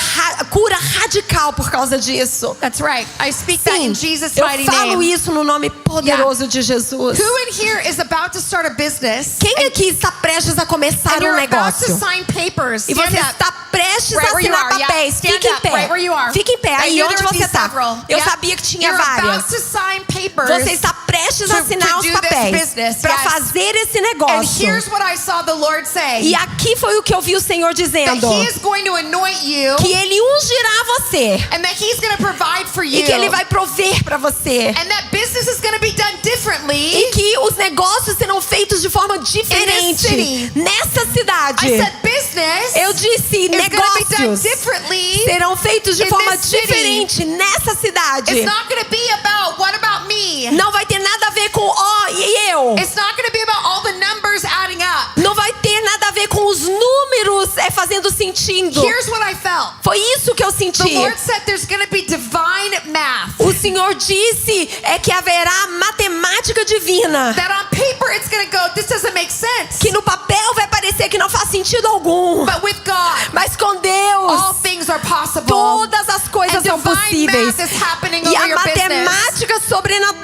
S1: cura radical por causa disso.
S2: That's right. I speak that
S1: Sim,
S2: in Jesus'
S1: eu
S2: mighty
S1: falo
S2: name.
S1: isso no nome poderoso de Jesus.
S2: Who in here is about to start a business?
S1: Quem aqui está prestes a começar
S2: And
S1: um
S2: you're about to
S1: negócio?
S2: sign papers.
S1: E você
S2: Stand up.
S1: está prestes
S2: Right
S1: a
S2: where you
S1: assinar
S2: are, yeah.
S1: papéis.
S2: Stand
S1: Fique em
S2: up,
S1: pé.
S2: right where you are.
S1: Fique em pé,
S2: I
S1: aí
S2: knew
S1: onde
S2: there would
S1: você
S2: be
S1: está.
S2: several.
S1: Eu
S2: Yeah.
S1: sabia que tinha
S2: You're about
S1: várias.
S2: to sign papers.
S1: Você está prestes a
S2: to
S1: assinar os
S2: do this
S1: papéis
S2: business,
S1: para
S2: yes.
S1: fazer esse
S2: And
S1: negócio.
S2: here's what I saw the Lord say.
S1: E aqui foi o que eu vi o Senhor
S2: That
S1: dizendo.
S2: He is going to anoint you.
S1: Que Ele ungirá você.
S2: And that He's going to provide for you.
S1: E que Ele vai prover para você.
S2: And that business is going to be done differently.
S1: E que os negócios serão feitos de forma diferente.
S2: city.
S1: Nessa cidade.
S2: I said business
S1: Eu disse
S2: is going to be done
S1: negócios
S2: differently.
S1: serão feitos de
S2: in
S1: forma
S2: this city.
S1: diferente nessa cidade.
S2: It's not going to be about what about me.
S1: Não vai ter nada a ver com e eu.
S2: It's not going to be about all the numbers adding up.
S1: Não vai ter nada a ver com os números fazendo sentido.
S2: Here's what I felt.
S1: Foi isso que eu
S2: The
S1: senti.
S2: Lord said there's going to be divine math.
S1: O Senhor disse que haverá matemática divina.
S2: That on paper it's going to go, this doesn't make sense.
S1: Que no papel vai parecer que não faz sentido algum.
S2: But with God,
S1: Mas com
S2: all
S1: Deus,
S2: things are possible.
S1: todas as coisas
S2: And
S1: são
S2: divine
S1: possíveis.
S2: math is happening
S1: E
S2: over
S1: a
S2: your business.
S1: matemática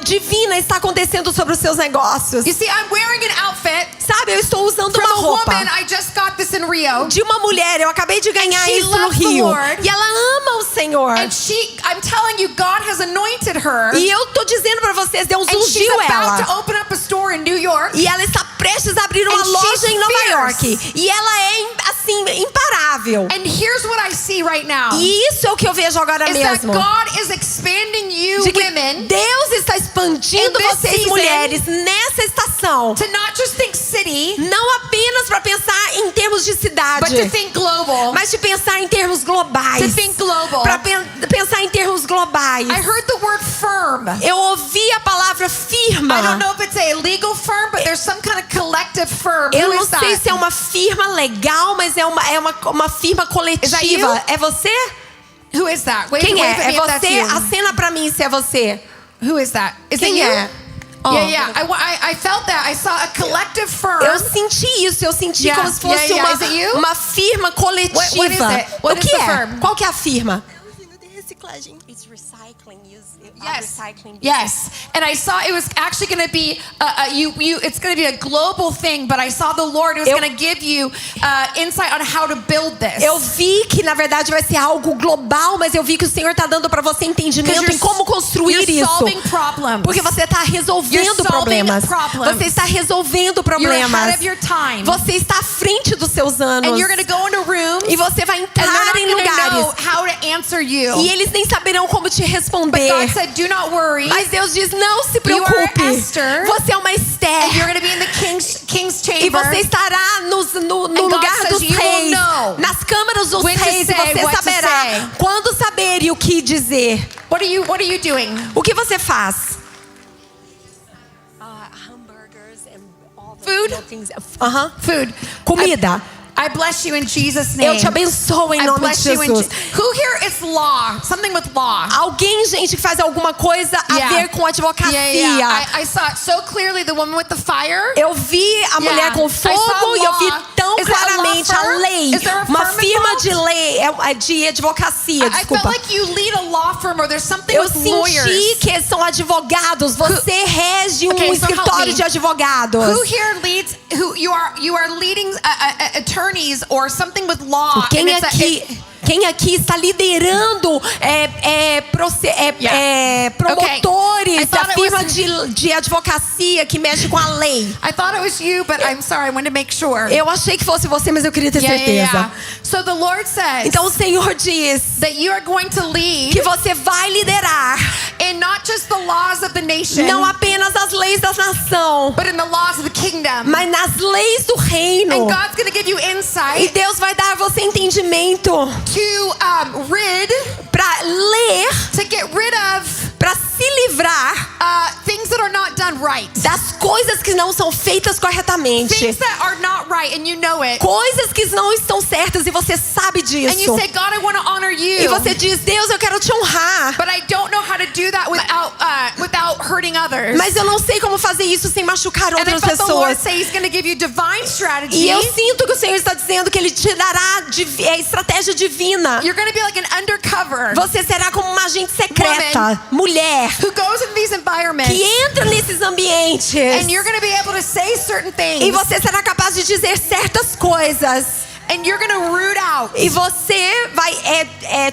S1: divina está acontecendo sobre os seus negócios.
S2: You see, I'm wearing an outfit
S1: Sabe, eu estou usando
S2: from
S1: uma
S2: a
S1: roupa
S2: woman. I just got this in Rio.
S1: de uma mulher. Eu acabei de ganhar
S2: she
S1: isso no
S2: loves the
S1: Rio.
S2: Lord.
S1: E ela ama o Senhor.
S2: And I'm telling you, God has anointed her.
S1: E eu tô dizendo pra vocês, Deus
S2: And she's
S1: ungiu
S2: about to
S1: ela.
S2: open up a store in New York.
S1: E ela está prestes a abrir uma
S2: And
S1: loja
S2: she's
S1: em Nova
S2: fierce.
S1: York. E ela é, assim, imparável.
S2: And here's what I see right now.
S1: E isso é o que eu vejo agora
S2: Is that
S1: mesmo.
S2: God is expanding you
S1: De que
S2: women
S1: Deus está expandindo
S2: in this
S1: vocês,
S2: season,
S1: mulheres, nessa estação.
S2: to not just think city,
S1: Não apenas para pensar em termos de
S2: but
S1: cidade,
S2: to think global.
S1: mas de pensar em termos globais.
S2: To think global.
S1: Para pensar em termos globais.
S2: I heard the word firm.
S1: Eu ouvi a palavra firma.
S2: I don't know if it's a legal firm, but there's some kind of collective firm.
S1: Eu
S2: Who
S1: não
S2: is
S1: sei
S2: that?
S1: se é uma firma legal, mas é uma firma
S2: Is that
S1: coletiva.
S2: you?
S1: É você?
S2: Who is that? Wait,
S1: Quem
S2: wait
S1: é?
S2: for
S1: É
S2: me if that's
S1: você?
S2: you.
S1: Acena pra mim se é você.
S2: Who is that? Is
S1: Quem
S2: it you?
S1: é? Oh.
S2: Yeah. I felt that. I saw a collective firm.
S1: Eu senti isso, eu senti
S2: Yeah,
S1: como se fosse
S2: yeah. Is it you?
S1: uma firma coletiva.
S2: What is it? What
S1: O
S2: is
S1: que
S2: the
S1: é?
S2: firm?
S1: Qual que é a firma?
S3: It's recycling.
S2: Yes.
S3: Recycling.
S2: Yes. And I saw it was actually going to be it's going to be a global thing, but I saw the Lord was going to give you insight on how to build this.
S1: Eu vi que na verdade vai ser algo global, mas eu vi que o Senhor está dando para você entendimento em como construir
S2: you're
S1: isso.
S2: solving problems.
S1: Porque você está resolvendo
S2: You're solving
S1: problemas.
S2: problems.
S1: Você está resolvendo
S2: You're
S1: problemas.
S2: ahead of your time.
S1: Você está à frente dos seus anos.
S2: And you're going to go into rooms
S1: E você vai
S2: and they're
S1: entrar
S2: not
S1: em
S2: going to know
S1: lugares.
S2: how to answer you.
S1: E eles nem nem saberão como te
S2: But
S1: responder.
S2: God said, do not worry.
S1: Mas Deus diz, não se
S2: You are
S1: preocupe.
S2: Esther.
S1: Você é uma Esther.
S2: And you're going to be in the king's
S1: E
S2: chamber.
S1: você estará no
S2: God
S1: lugar
S2: says
S1: dos
S2: you will
S1: reis,
S2: know
S1: nas câmaras dos
S2: when to
S1: reis, e
S2: say,
S1: você
S2: what to
S1: saberá
S2: say.
S1: quando saber e o que dizer.
S2: What are you doing?
S1: O que você faz?
S3: Hamburgers and all the
S2: Food?
S3: things.
S1: Aham.
S2: Food.
S1: Comida.
S2: I bless you in Jesus' name.
S1: Eu te abençoo em
S2: I
S1: nome de
S2: bless you in
S1: Jesus.
S2: Who here is law? Something with law.
S1: Alguém, gente, que faz alguma coisa a
S2: Yeah.
S1: ver com advocacia.
S2: I saw it so clearly, the woman with the fire.
S1: Eu vi a mulher com
S2: I saw
S1: fogo e eu vi
S2: law.
S1: tão
S2: Is that a law
S1: claramente a
S2: firm?
S1: lei.
S2: Is there a
S1: Uma
S2: firm
S1: firma
S2: involved?
S1: de lei, de advocacia,
S2: I felt
S1: desculpa.
S2: like you lead a law firm or there's something
S1: Eu
S2: with
S1: senti
S2: lawyers.
S1: que são advogados. Você rege um
S2: Okay, so help
S1: escritório
S2: me.
S1: de advogados.
S2: Who here leads? Who you are leading attorneys or something with law?
S1: Quem
S2: and it's
S1: quem aqui está liderando promotores
S2: Okay. I
S1: da
S2: thought it
S1: firma
S2: was-
S1: de advocacia que mexe com a lei?
S2: I thought it was you, but I'm sorry. I wanted to make sure.
S1: Eu achei que fosse você, mas eu queria ter certeza.
S2: So the Lord says
S1: Então o Senhor diz
S2: that you are going to lead
S1: que você vai liderar
S2: in not just the laws of the nation,
S1: não apenas as leis da nação,
S2: but in the laws of the kingdom.
S1: mas nas leis do reino.
S2: And God's going to give you
S1: E
S2: insight
S1: Deus vai dar a você entendimento
S2: to get rid of
S1: para se livrar
S2: things that are not done right.
S1: das coisas que não são feitas corretamente.
S2: Things that are not right and you know it.
S1: Coisas que não estão certas e você sabe
S2: And you
S1: disso.
S2: say, God, I want to honor
S1: E
S2: you.
S1: você diz, Deus, eu quero te honrar.
S2: But I don't know how to do that without hurting others.
S1: Mas eu não sei como fazer isso sem machucar
S2: And I
S1: outras
S2: felt the Lord
S1: pessoas.
S2: say He's going to give you divine strategy.
S1: E eu sinto que o Senhor está dizendo que Ele te dará estratégia divina.
S2: You're going to be like an undercover
S1: Você será como uma agente secreta, mulher,
S2: who goes into these environments.
S1: que entra nesses ambientes.
S2: And you're going to be able to say certain things.
S1: E você será capaz de dizer certas coisas.
S2: And you're going to root out
S1: E você vai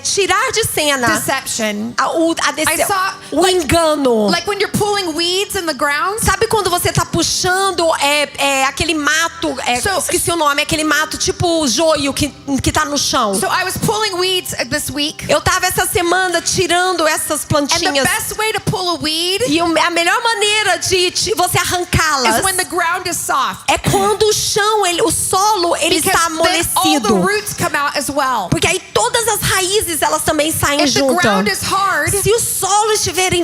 S1: tirar de cena
S2: deception. I saw,
S1: o engano.
S2: Like when you're pulling weeds in the ground.
S1: Sabe quando você tá puxando aquele mato, esqueci o nome, aquele mato tipo joio que tá no chão.
S2: So I was pulling weeds this week.
S1: Eu tava essa semana tirando essas
S2: And the
S1: plantinhas.
S2: best way to pull a weed
S1: E a melhor maneira de você arrancá-las
S2: is when the ground is soft.
S1: é quando o chão, o solo, ele está
S2: Because then all the
S1: amolecido.
S2: roots come out as well.
S1: Porque aí todas as raízes elas também saem
S2: If the
S1: junto.
S2: ground is hard,
S1: Se o solo estiver
S2: then you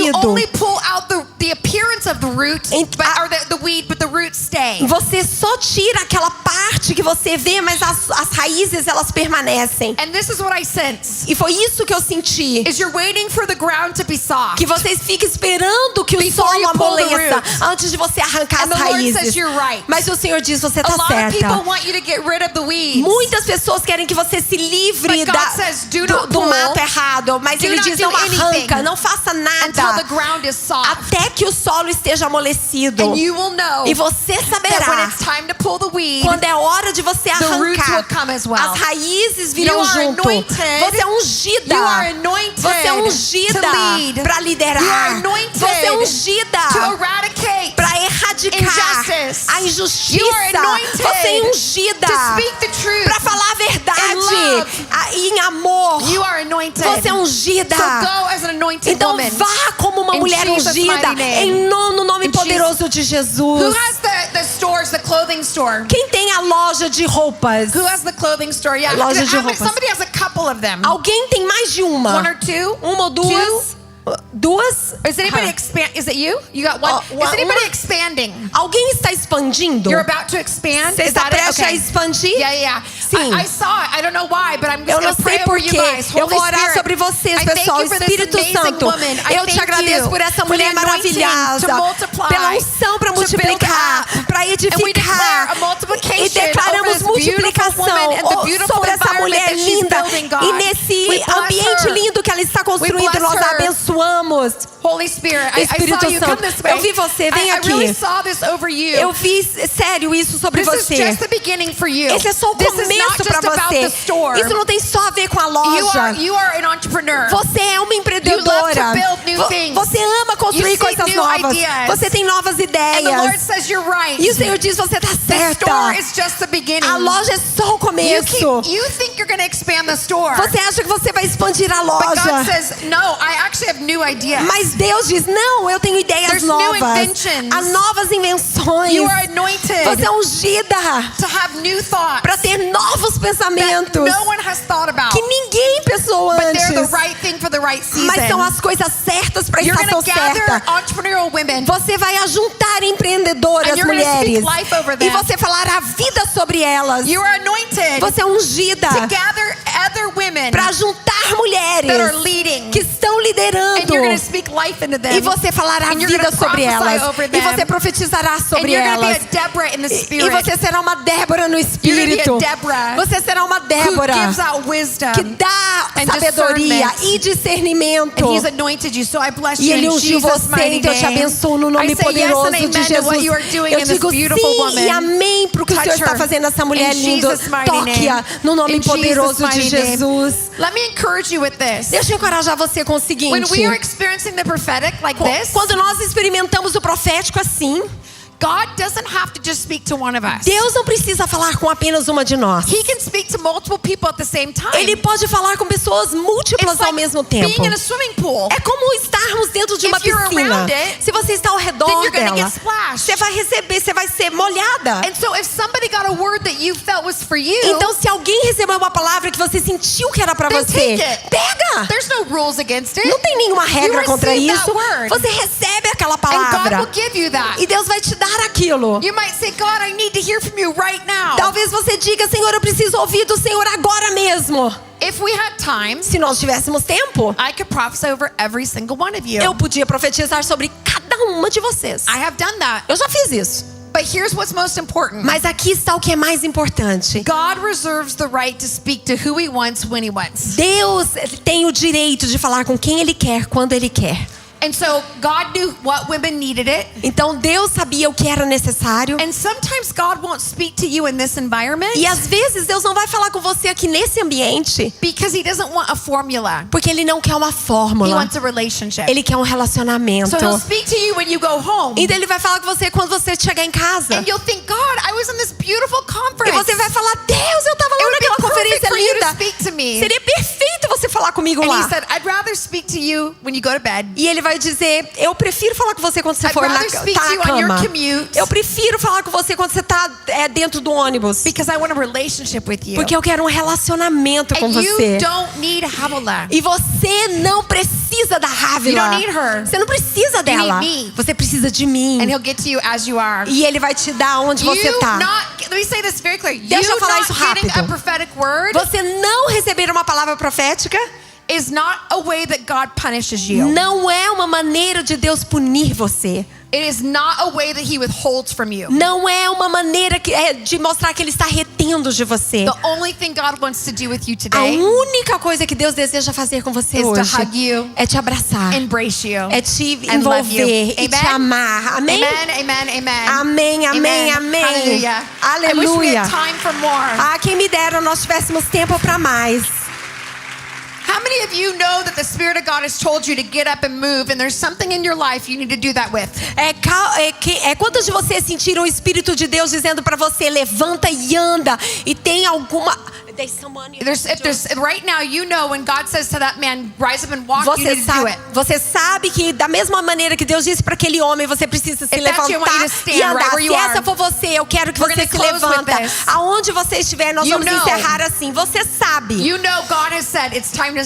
S1: endurecido,
S2: only pull out the appearance of the root, or the weed, but the roots stay.
S1: você só tira aquela parte que você vê, mas as raízes elas permanecem.
S2: And this is what I sense.
S1: E foi isso que eu senti.
S2: Is you're waiting for the ground to be soft.
S1: Que vocês ficam esperando que o
S2: Before
S1: solo
S2: you pull the
S1: amoleça
S2: roots.
S1: antes de você arrancar
S2: And
S1: as
S2: the Lord
S1: raízes.
S2: says you're right.
S1: Mas o Senhor diz, você
S2: A
S1: está
S2: lot of people
S1: certa.
S2: want you to get rid of the weeds.
S1: Muitas pessoas querem que você se livre
S2: But God says, do not
S1: do
S2: pull.
S1: mato errado. Mas
S2: Do
S1: Ele
S2: not
S1: diz,
S2: do
S1: não arranca,
S2: anything
S1: não faça
S2: until the
S1: nada.
S2: ground is soft.
S1: Até que o solo esteja amolecido.
S2: And you will know
S1: E você
S2: that when
S1: saberá,
S2: it's time to pull the weed,
S1: quando é hora de você
S2: the roots will
S1: arrancar,
S2: come as well.
S1: as raízes virão
S2: You are
S1: junto.
S2: anointed.
S1: Você é ungida.
S2: You are anointed
S1: Você é ungida
S2: to lead.
S1: para liderar.
S2: You are anointed
S1: Você é ungida
S2: to eradicate
S1: para erradicar
S2: injustice.
S1: a injustiça.
S2: You are anointed
S1: Você é ungida
S2: to speak the truth
S1: para falar a
S2: in
S1: verdade
S2: love.
S1: em amor.
S2: You are anointed.
S1: Você é ungida.
S2: So go as an anointed
S1: Então
S2: woman.
S1: vá como uma
S2: In
S1: mulher
S2: Jesus'
S1: ungida
S2: mighty name.
S1: no nome
S2: In
S1: poderoso de
S2: Who
S1: Jesus.
S2: has the stores, the clothing store?
S1: Quem tem a loja de roupas?
S2: Who has the clothing store? Yeah.
S1: Loja de roupas.
S2: Somebody has a couple of them.
S1: Alguém tem mais de uma?
S2: One or two?
S1: Uma ou duas? Duas?
S2: Is anybody Is it you? You got one?
S1: One-
S2: Is anybody
S1: uma?
S2: expanding?
S1: Alguém está expandindo?
S2: You're about to expand?
S1: Você
S2: Is
S1: está
S2: that it?
S1: prestes a
S2: Okay.
S1: expandir?
S2: Yeah, yeah.
S1: Sim.
S2: I saw it. I don't know why, but I'm
S1: Eu
S2: just
S1: não
S2: going to pray
S1: sei
S2: over you
S1: porquê.
S2: guys.
S1: Eu
S2: Holy
S1: vou orar
S2: Spirit,
S1: sobre vocês,
S2: I thank
S1: pessoal.
S2: you for this
S1: Espírito
S2: amazing
S1: Santo,
S2: woman. I
S1: eu te
S2: thank
S1: agradeço
S2: you
S1: por essa
S2: for
S1: mulher
S2: the anointing
S1: maravilhosa,
S2: to multiply,
S1: pela unção para
S2: to build
S1: multiplicar,
S2: up.
S1: para
S2: And we declare
S1: edificar.
S2: a multiplication
S1: E declaramos
S2: over this beautiful
S1: multiplicação
S2: woman and the beautiful
S1: sobre essa
S2: environment
S1: mulher
S2: that she's
S1: linda.
S2: building, God.
S1: E nesse
S2: We bless
S1: ambiente
S2: her.
S1: lindo que ela está construindo,
S2: bless
S1: nós a
S2: her.
S1: abençoamos.
S2: Holy Spirit, I
S1: Espírito
S2: saw you. Come
S1: Santo,
S2: this way.
S1: eu vi você, vem
S2: I
S1: aqui.
S2: really saw this over you.
S1: Eu vi sério isso sobre
S2: This is
S1: você.
S2: just the beginning for you.
S1: Esse é só o
S2: This is not
S1: começo
S2: just
S1: para
S2: about
S1: você.
S2: the store.
S1: Isso não tem só a ver com a loja.
S2: You are an entrepreneur.
S1: Você é uma empreendedora.
S2: You love to build new things.
S1: Você ama construir
S2: You see
S1: coisas
S2: new
S1: novas.
S2: ideas.
S1: Você tem novas
S2: And the Lord
S1: ideias.
S2: says you're right.
S1: E o Senhor diz, você está
S2: The
S1: certa.
S2: store is just the beginning.
S1: A loja é só o
S2: You
S1: começo.
S2: think you're going to expand the store.
S1: Você acha que você vai expandir a
S2: But God
S1: loja.
S2: says, no, I actually have new ideas.
S1: Mas Deus diz, não, eu tenho ideias
S2: There's new
S1: novas.
S2: inventions.
S1: Há novas invenções.
S2: You are anointed
S1: Você é ungida
S2: to have new thoughts
S1: para ter novos
S2: that
S1: pensamentos
S2: no one has thought about.
S1: que ninguém pensou
S2: But
S1: antes.
S2: they're the right thing for the right season.
S1: Mas são as coisas certas para a
S2: You're
S1: estação
S2: going to gather
S1: certa.
S2: entrepreneurial women.
S1: Você vai ajuntar empreendedoras
S2: And you're gonna
S1: mulheres
S2: speak life over
S1: e
S2: them.
S1: você falará a vida sobre elas.
S2: You are anointed
S1: Você é ungida
S2: to gather other women
S1: para juntar
S2: that are
S1: mulheres
S2: leading.
S1: que estão
S2: And
S1: liderando.
S2: you're going to speak life into them.
S1: E você falará a
S2: And you're
S1: vida
S2: gonna
S1: sobre
S2: prophesy
S1: elas.
S2: over
S1: E
S2: them.
S1: você profetizará
S2: And
S1: sobre
S2: you're going to
S1: elas.
S2: be a Deborah in the
S1: E
S2: spirit.
S1: você será uma Débora no
S2: You're
S1: espírito.
S2: gonna be a Deborah
S1: Você será uma
S2: who
S1: Débora
S2: gives out wisdom.
S1: que dá
S2: and
S1: sabedoria
S2: discernment.
S1: e discernimento.
S2: And He's anointed you, so I bless
S1: E
S2: you
S1: Ele
S2: in
S1: ungiu
S2: Jesus'
S1: você,
S2: mighty
S1: então eu te
S2: name.
S1: abençoo no
S2: I
S1: nome
S2: say yes
S1: poderoso
S2: and
S1: de
S2: amen to
S1: Jesus.
S2: what you are doing
S1: Eu
S2: in this
S1: digo
S2: beautiful
S1: sim
S2: woman.
S1: e amém para o que o
S2: Touch
S1: Senhor está
S2: her.
S1: fazendo nessa mulher
S2: In
S1: linda.
S2: Jesus' mighty
S1: Toque-a
S2: name.
S1: no nome
S2: In
S1: poderoso
S2: Jesus'
S1: de
S2: mighty name.
S1: Jesus.
S2: Let me encourage you with this.
S1: Deixa eu encorajar você com o seguinte.
S2: When we are experiencing the prophetic like this,
S1: Quando nós experimentamos o profético assim,
S2: God doesn't have to just speak to one of us.
S1: Deus não precisa falar com apenas uma de nós.
S2: He can speak to multiple people at the same time.
S1: Ele pode falar com pessoas múltiplas
S2: It's
S1: ao
S2: like
S1: mesmo tempo.
S2: being in a swimming pool.
S1: É como estarmos dentro de uma
S2: If you're
S1: piscina.
S2: around it,
S1: Se você está ao
S2: then
S1: redor
S2: you're gonna
S1: dela,
S2: get splashed.
S1: você vai receber, você vai ser molhada.
S2: And so if somebody got a word that you felt was for you,
S1: Então, se alguém recebeu uma palavra que você sentiu que era para
S2: then
S1: você,
S2: take it.
S1: pega!
S2: There's no rules against it.
S1: Não tem nenhuma regra
S2: You
S1: contra
S2: receive
S1: isso.
S2: that word.
S1: Você recebe aquela
S2: And God
S1: palavra.
S2: will give you that.
S1: E Deus vai te dar aquilo.
S2: You might say, God, I need to hear from you right now.
S1: Talvez você diga, Senhor, eu preciso ouvir do Senhor agora mesmo.
S2: If we had time,
S1: Se nós tivéssemos tempo,
S2: I could prophesy over every single one of you.
S1: eu podia profetizar sobre cada uma de vocês.
S2: I have done that.
S1: Eu já fiz isso.
S2: But here's what's most important.
S1: Mas aqui está o que é mais importante.
S2: God reserves the right to speak to who he wants when he wants.
S1: Deus tem o direito de falar com quem Ele quer, quando Ele quer.
S2: And so God knew what women needed it.
S1: Então Deus sabia o que era necessário.
S2: And sometimes God won't speak to you in this environment
S1: E às vezes Deus não vai falar com você aqui nesse ambiente,
S2: because he doesn't want a formula.
S1: porque Ele não quer uma
S2: He
S1: fórmula.
S2: wants a relationship.
S1: Ele quer um relacionamento.
S2: So he'll speak to you when you go home.
S1: Então Ele vai falar com você quando você chegar em casa.
S2: And you'll think, God, I was in this beautiful
S1: E
S2: conference.
S1: você vai falar, Deus, eu estava
S2: It
S1: lá
S2: would be
S1: naquela
S2: perfect
S1: conferência
S2: for you to
S1: linda.
S2: speak to me.
S1: Seria perfeito você falar comigo
S2: And he
S1: lá.
S2: said, I'd rather speak to you when you go to bed.
S1: E Ele vai dizer, eu prefiro falar com você quando você
S2: I'd
S1: for
S2: rather speak
S1: tá
S2: to you
S1: na
S2: on your
S1: cama.
S2: commute.
S1: Eu prefiro falar com você quando você está dentro do ônibus.
S2: Because I want a relationship with you.
S1: Porque eu quero um relacionamento com
S2: And you
S1: você.
S2: don't need Havilah.
S1: E você não precisa da
S2: You
S1: Rávila.
S2: don't need her.
S1: Você não precisa dela.
S2: need me.
S1: Você precisa de mim.
S2: And he'll get to you as you are.
S1: E Ele vai te dar onde você
S2: You
S1: está.
S2: not, let me say this very clear.
S1: Deixa eu
S2: You
S1: falar
S2: not
S1: isso
S2: getting
S1: rápido.
S2: a prophetic word
S1: Você não receber uma palavra profética
S2: is not a way that God punishes you.
S1: não é uma maneira de Deus punir você.
S2: It is not a way that he withholds from you.
S1: Não é uma maneira de mostrar que Ele está retendo de você.
S2: The only thing God wants to do with you
S1: A
S2: today
S1: única coisa que Deus deseja fazer com você
S2: is to
S1: hoje
S2: hug you,
S1: é te abraçar,
S2: embrace you,
S1: é te
S2: and love you.
S1: envolver e te
S2: Amen?
S1: amar. Amém?
S2: Amen, amen, amen.
S1: Amém, amém, amém.
S2: Hallelujah. I wish we
S1: Aleluia.
S2: had time for more.
S1: Ah, quem me dera nós tivéssemos tempo para mais.
S2: How many of you know that the Spirit of God has told you to get up and move, and there's something in your life you need to do that with?
S1: Quantos de vocês sentiram o Espírito de Deus dizendo para você, levanta e anda, e tem alguma...
S2: Right now, you know when God says to that man, rise up and walk, you need to do it.
S1: Você sabe que da mesma maneira que Deus disse para aquele homem, você precisa se
S2: If that's you, I want you to
S1: levantar
S2: stand
S1: e andar.
S2: right where
S1: Se
S2: you
S1: essa
S2: are.
S1: for você, eu quero que
S2: We're
S1: você
S2: gonna
S1: se
S2: close with
S1: levanta.
S2: this.
S1: Aonde você estiver, nós
S2: You
S1: vamos
S2: know.
S1: encerrar assim. Você sabe.
S2: You know God has said it's time to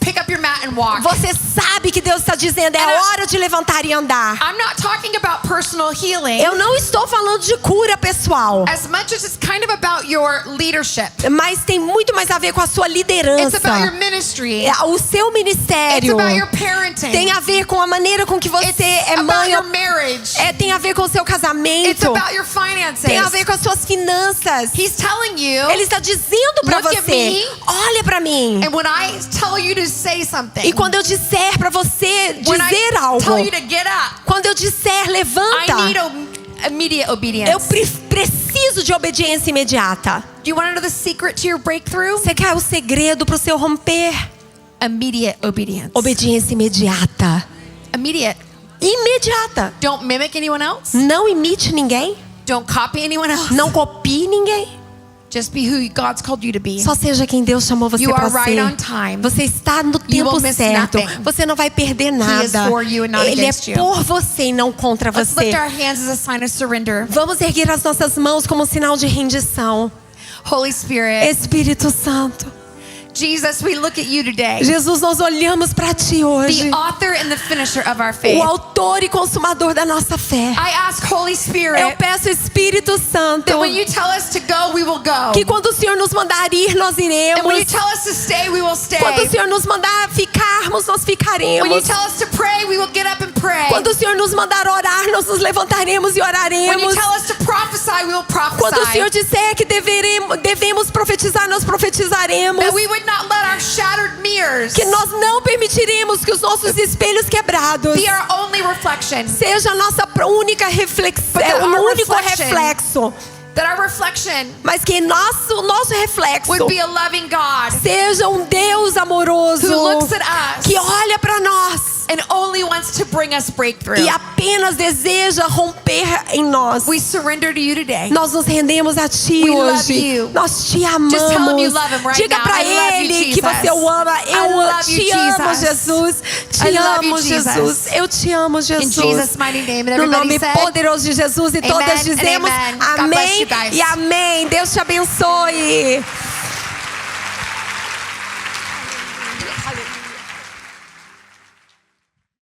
S2: pick up your mat and walk.
S1: Você sabe que Deus está dizendo, é
S2: And
S1: hora de levantar e andar.
S2: I'm not talking about personal healing
S1: Eu não estou falando de cura pessoal,
S2: as much as it's kind of about your leadership.
S1: mas tem muito mais a ver com a sua
S2: It's
S1: liderança.
S2: about your ministry.
S1: O seu
S2: It's
S1: ministério
S2: about your parenting.
S1: tem a ver com a maneira com que você
S2: It's
S1: é
S2: about
S1: mãe.
S2: your marriage.
S1: Tem a ver com o seu
S2: It's
S1: casamento.
S2: about your finances.
S1: Tem a ver com as suas finanças.
S2: He's telling you,
S1: Ele está dizendo para
S2: Look at
S1: você,
S2: me.
S1: olha para mim.
S2: and when I tell you to say something,
S1: E quando eu disser para você
S2: when
S1: dizer
S2: I
S1: algo,
S2: tell you to get up,
S1: quando eu disser levanta,
S2: I need immediate obedience.
S1: eu preciso de obediência imediata.
S2: Do you want to know the secret to your breakthrough?
S1: Você quer o segredo para o seu romper?
S2: Immediate obedience.
S1: Obediência imediata.
S2: Immediate.
S1: imediata.
S2: Don't mimic anyone else.
S1: Não imite ninguém.
S2: Don't copy anyone else.
S1: Não copie ninguém.
S2: Just be who God's called you to be.
S1: Só seja quem Deus chamou você
S2: You
S1: para
S2: are right
S1: ser.
S2: on time.
S1: Você está no
S2: You
S1: tempo
S2: will miss
S1: certo.
S2: nothing.
S1: Você não vai perder
S2: is
S1: nada.
S2: for you and not
S1: Ele é
S2: against you.
S1: por você e não contra
S2: Let's
S1: você.
S2: lift our hands as a sign of surrender.
S1: Vamos erguer as nossas mãos como sinal de rendição.
S2: Holy Spirit,
S1: Espírito Santo.
S2: Jesus, we look at you today.
S1: Jesus, nós olhamos para Ti hoje.
S2: The author and the finisher of our faith.
S1: O autor e consumador da nossa fé.
S2: I ask Holy
S1: Eu
S2: Spirit
S1: peço, Espírito Santo,
S2: that when you tell us to go, we will go.
S1: que quando o Senhor nos mandar ir, nós
S2: And when you
S1: iremos.
S2: tell us to stay, we will stay.
S1: Quando o Senhor nos mandar ficarmos, nós
S2: When you
S1: ficaremos.
S2: tell us to pray, we will get up and pray.
S1: Quando o Senhor nos mandar orar, nós nos levantaremos e
S2: When you
S1: oraremos.
S2: tell us to prophesy, we will
S1: Quando o Senhor
S2: prophesy.
S1: disser que devemos profetizar, nós profetizaremos.
S2: That we would not let our shattered mirrors
S1: Que nós não permitiremos que os nossos espelhos quebrados
S2: be our only reflection.
S1: seja a nossa única reflexão,
S2: But that
S1: o
S2: our
S1: único
S2: reflection
S1: reflexo,
S2: That our reflection
S1: mas que nosso reflexo
S2: would be a loving God
S1: seja um Deus amoroso
S2: who looks at us
S1: que olha para nós
S2: and only wants to bring us breakthrough.
S1: e apenas deseja romper em nós.
S2: We surrender to you today.
S1: Nós nos rendemos a Ti
S2: We love
S1: hoje.
S2: you.
S1: Nós te
S2: Just tell him you
S1: amamos.
S2: love him right
S1: Diga
S2: now.
S1: para
S2: I love you,
S1: Ele que
S2: Jesus.
S1: você o ama.
S2: I
S1: Eu
S2: love you,
S1: te amo,
S2: Jesus.
S1: Jesus.
S2: I
S1: Te
S2: love you,
S1: amo, Jesus.
S2: Jesus.
S1: Eu te amo, Jesus.
S2: In Jesus' mighty name. And
S1: No
S2: everybody
S1: nome
S2: said,
S1: poderoso de Jesus. E todas
S2: Amen and
S1: dizemos
S2: amen. God bless
S1: amém
S2: you guys.
S1: e amém. Deus te abençoe.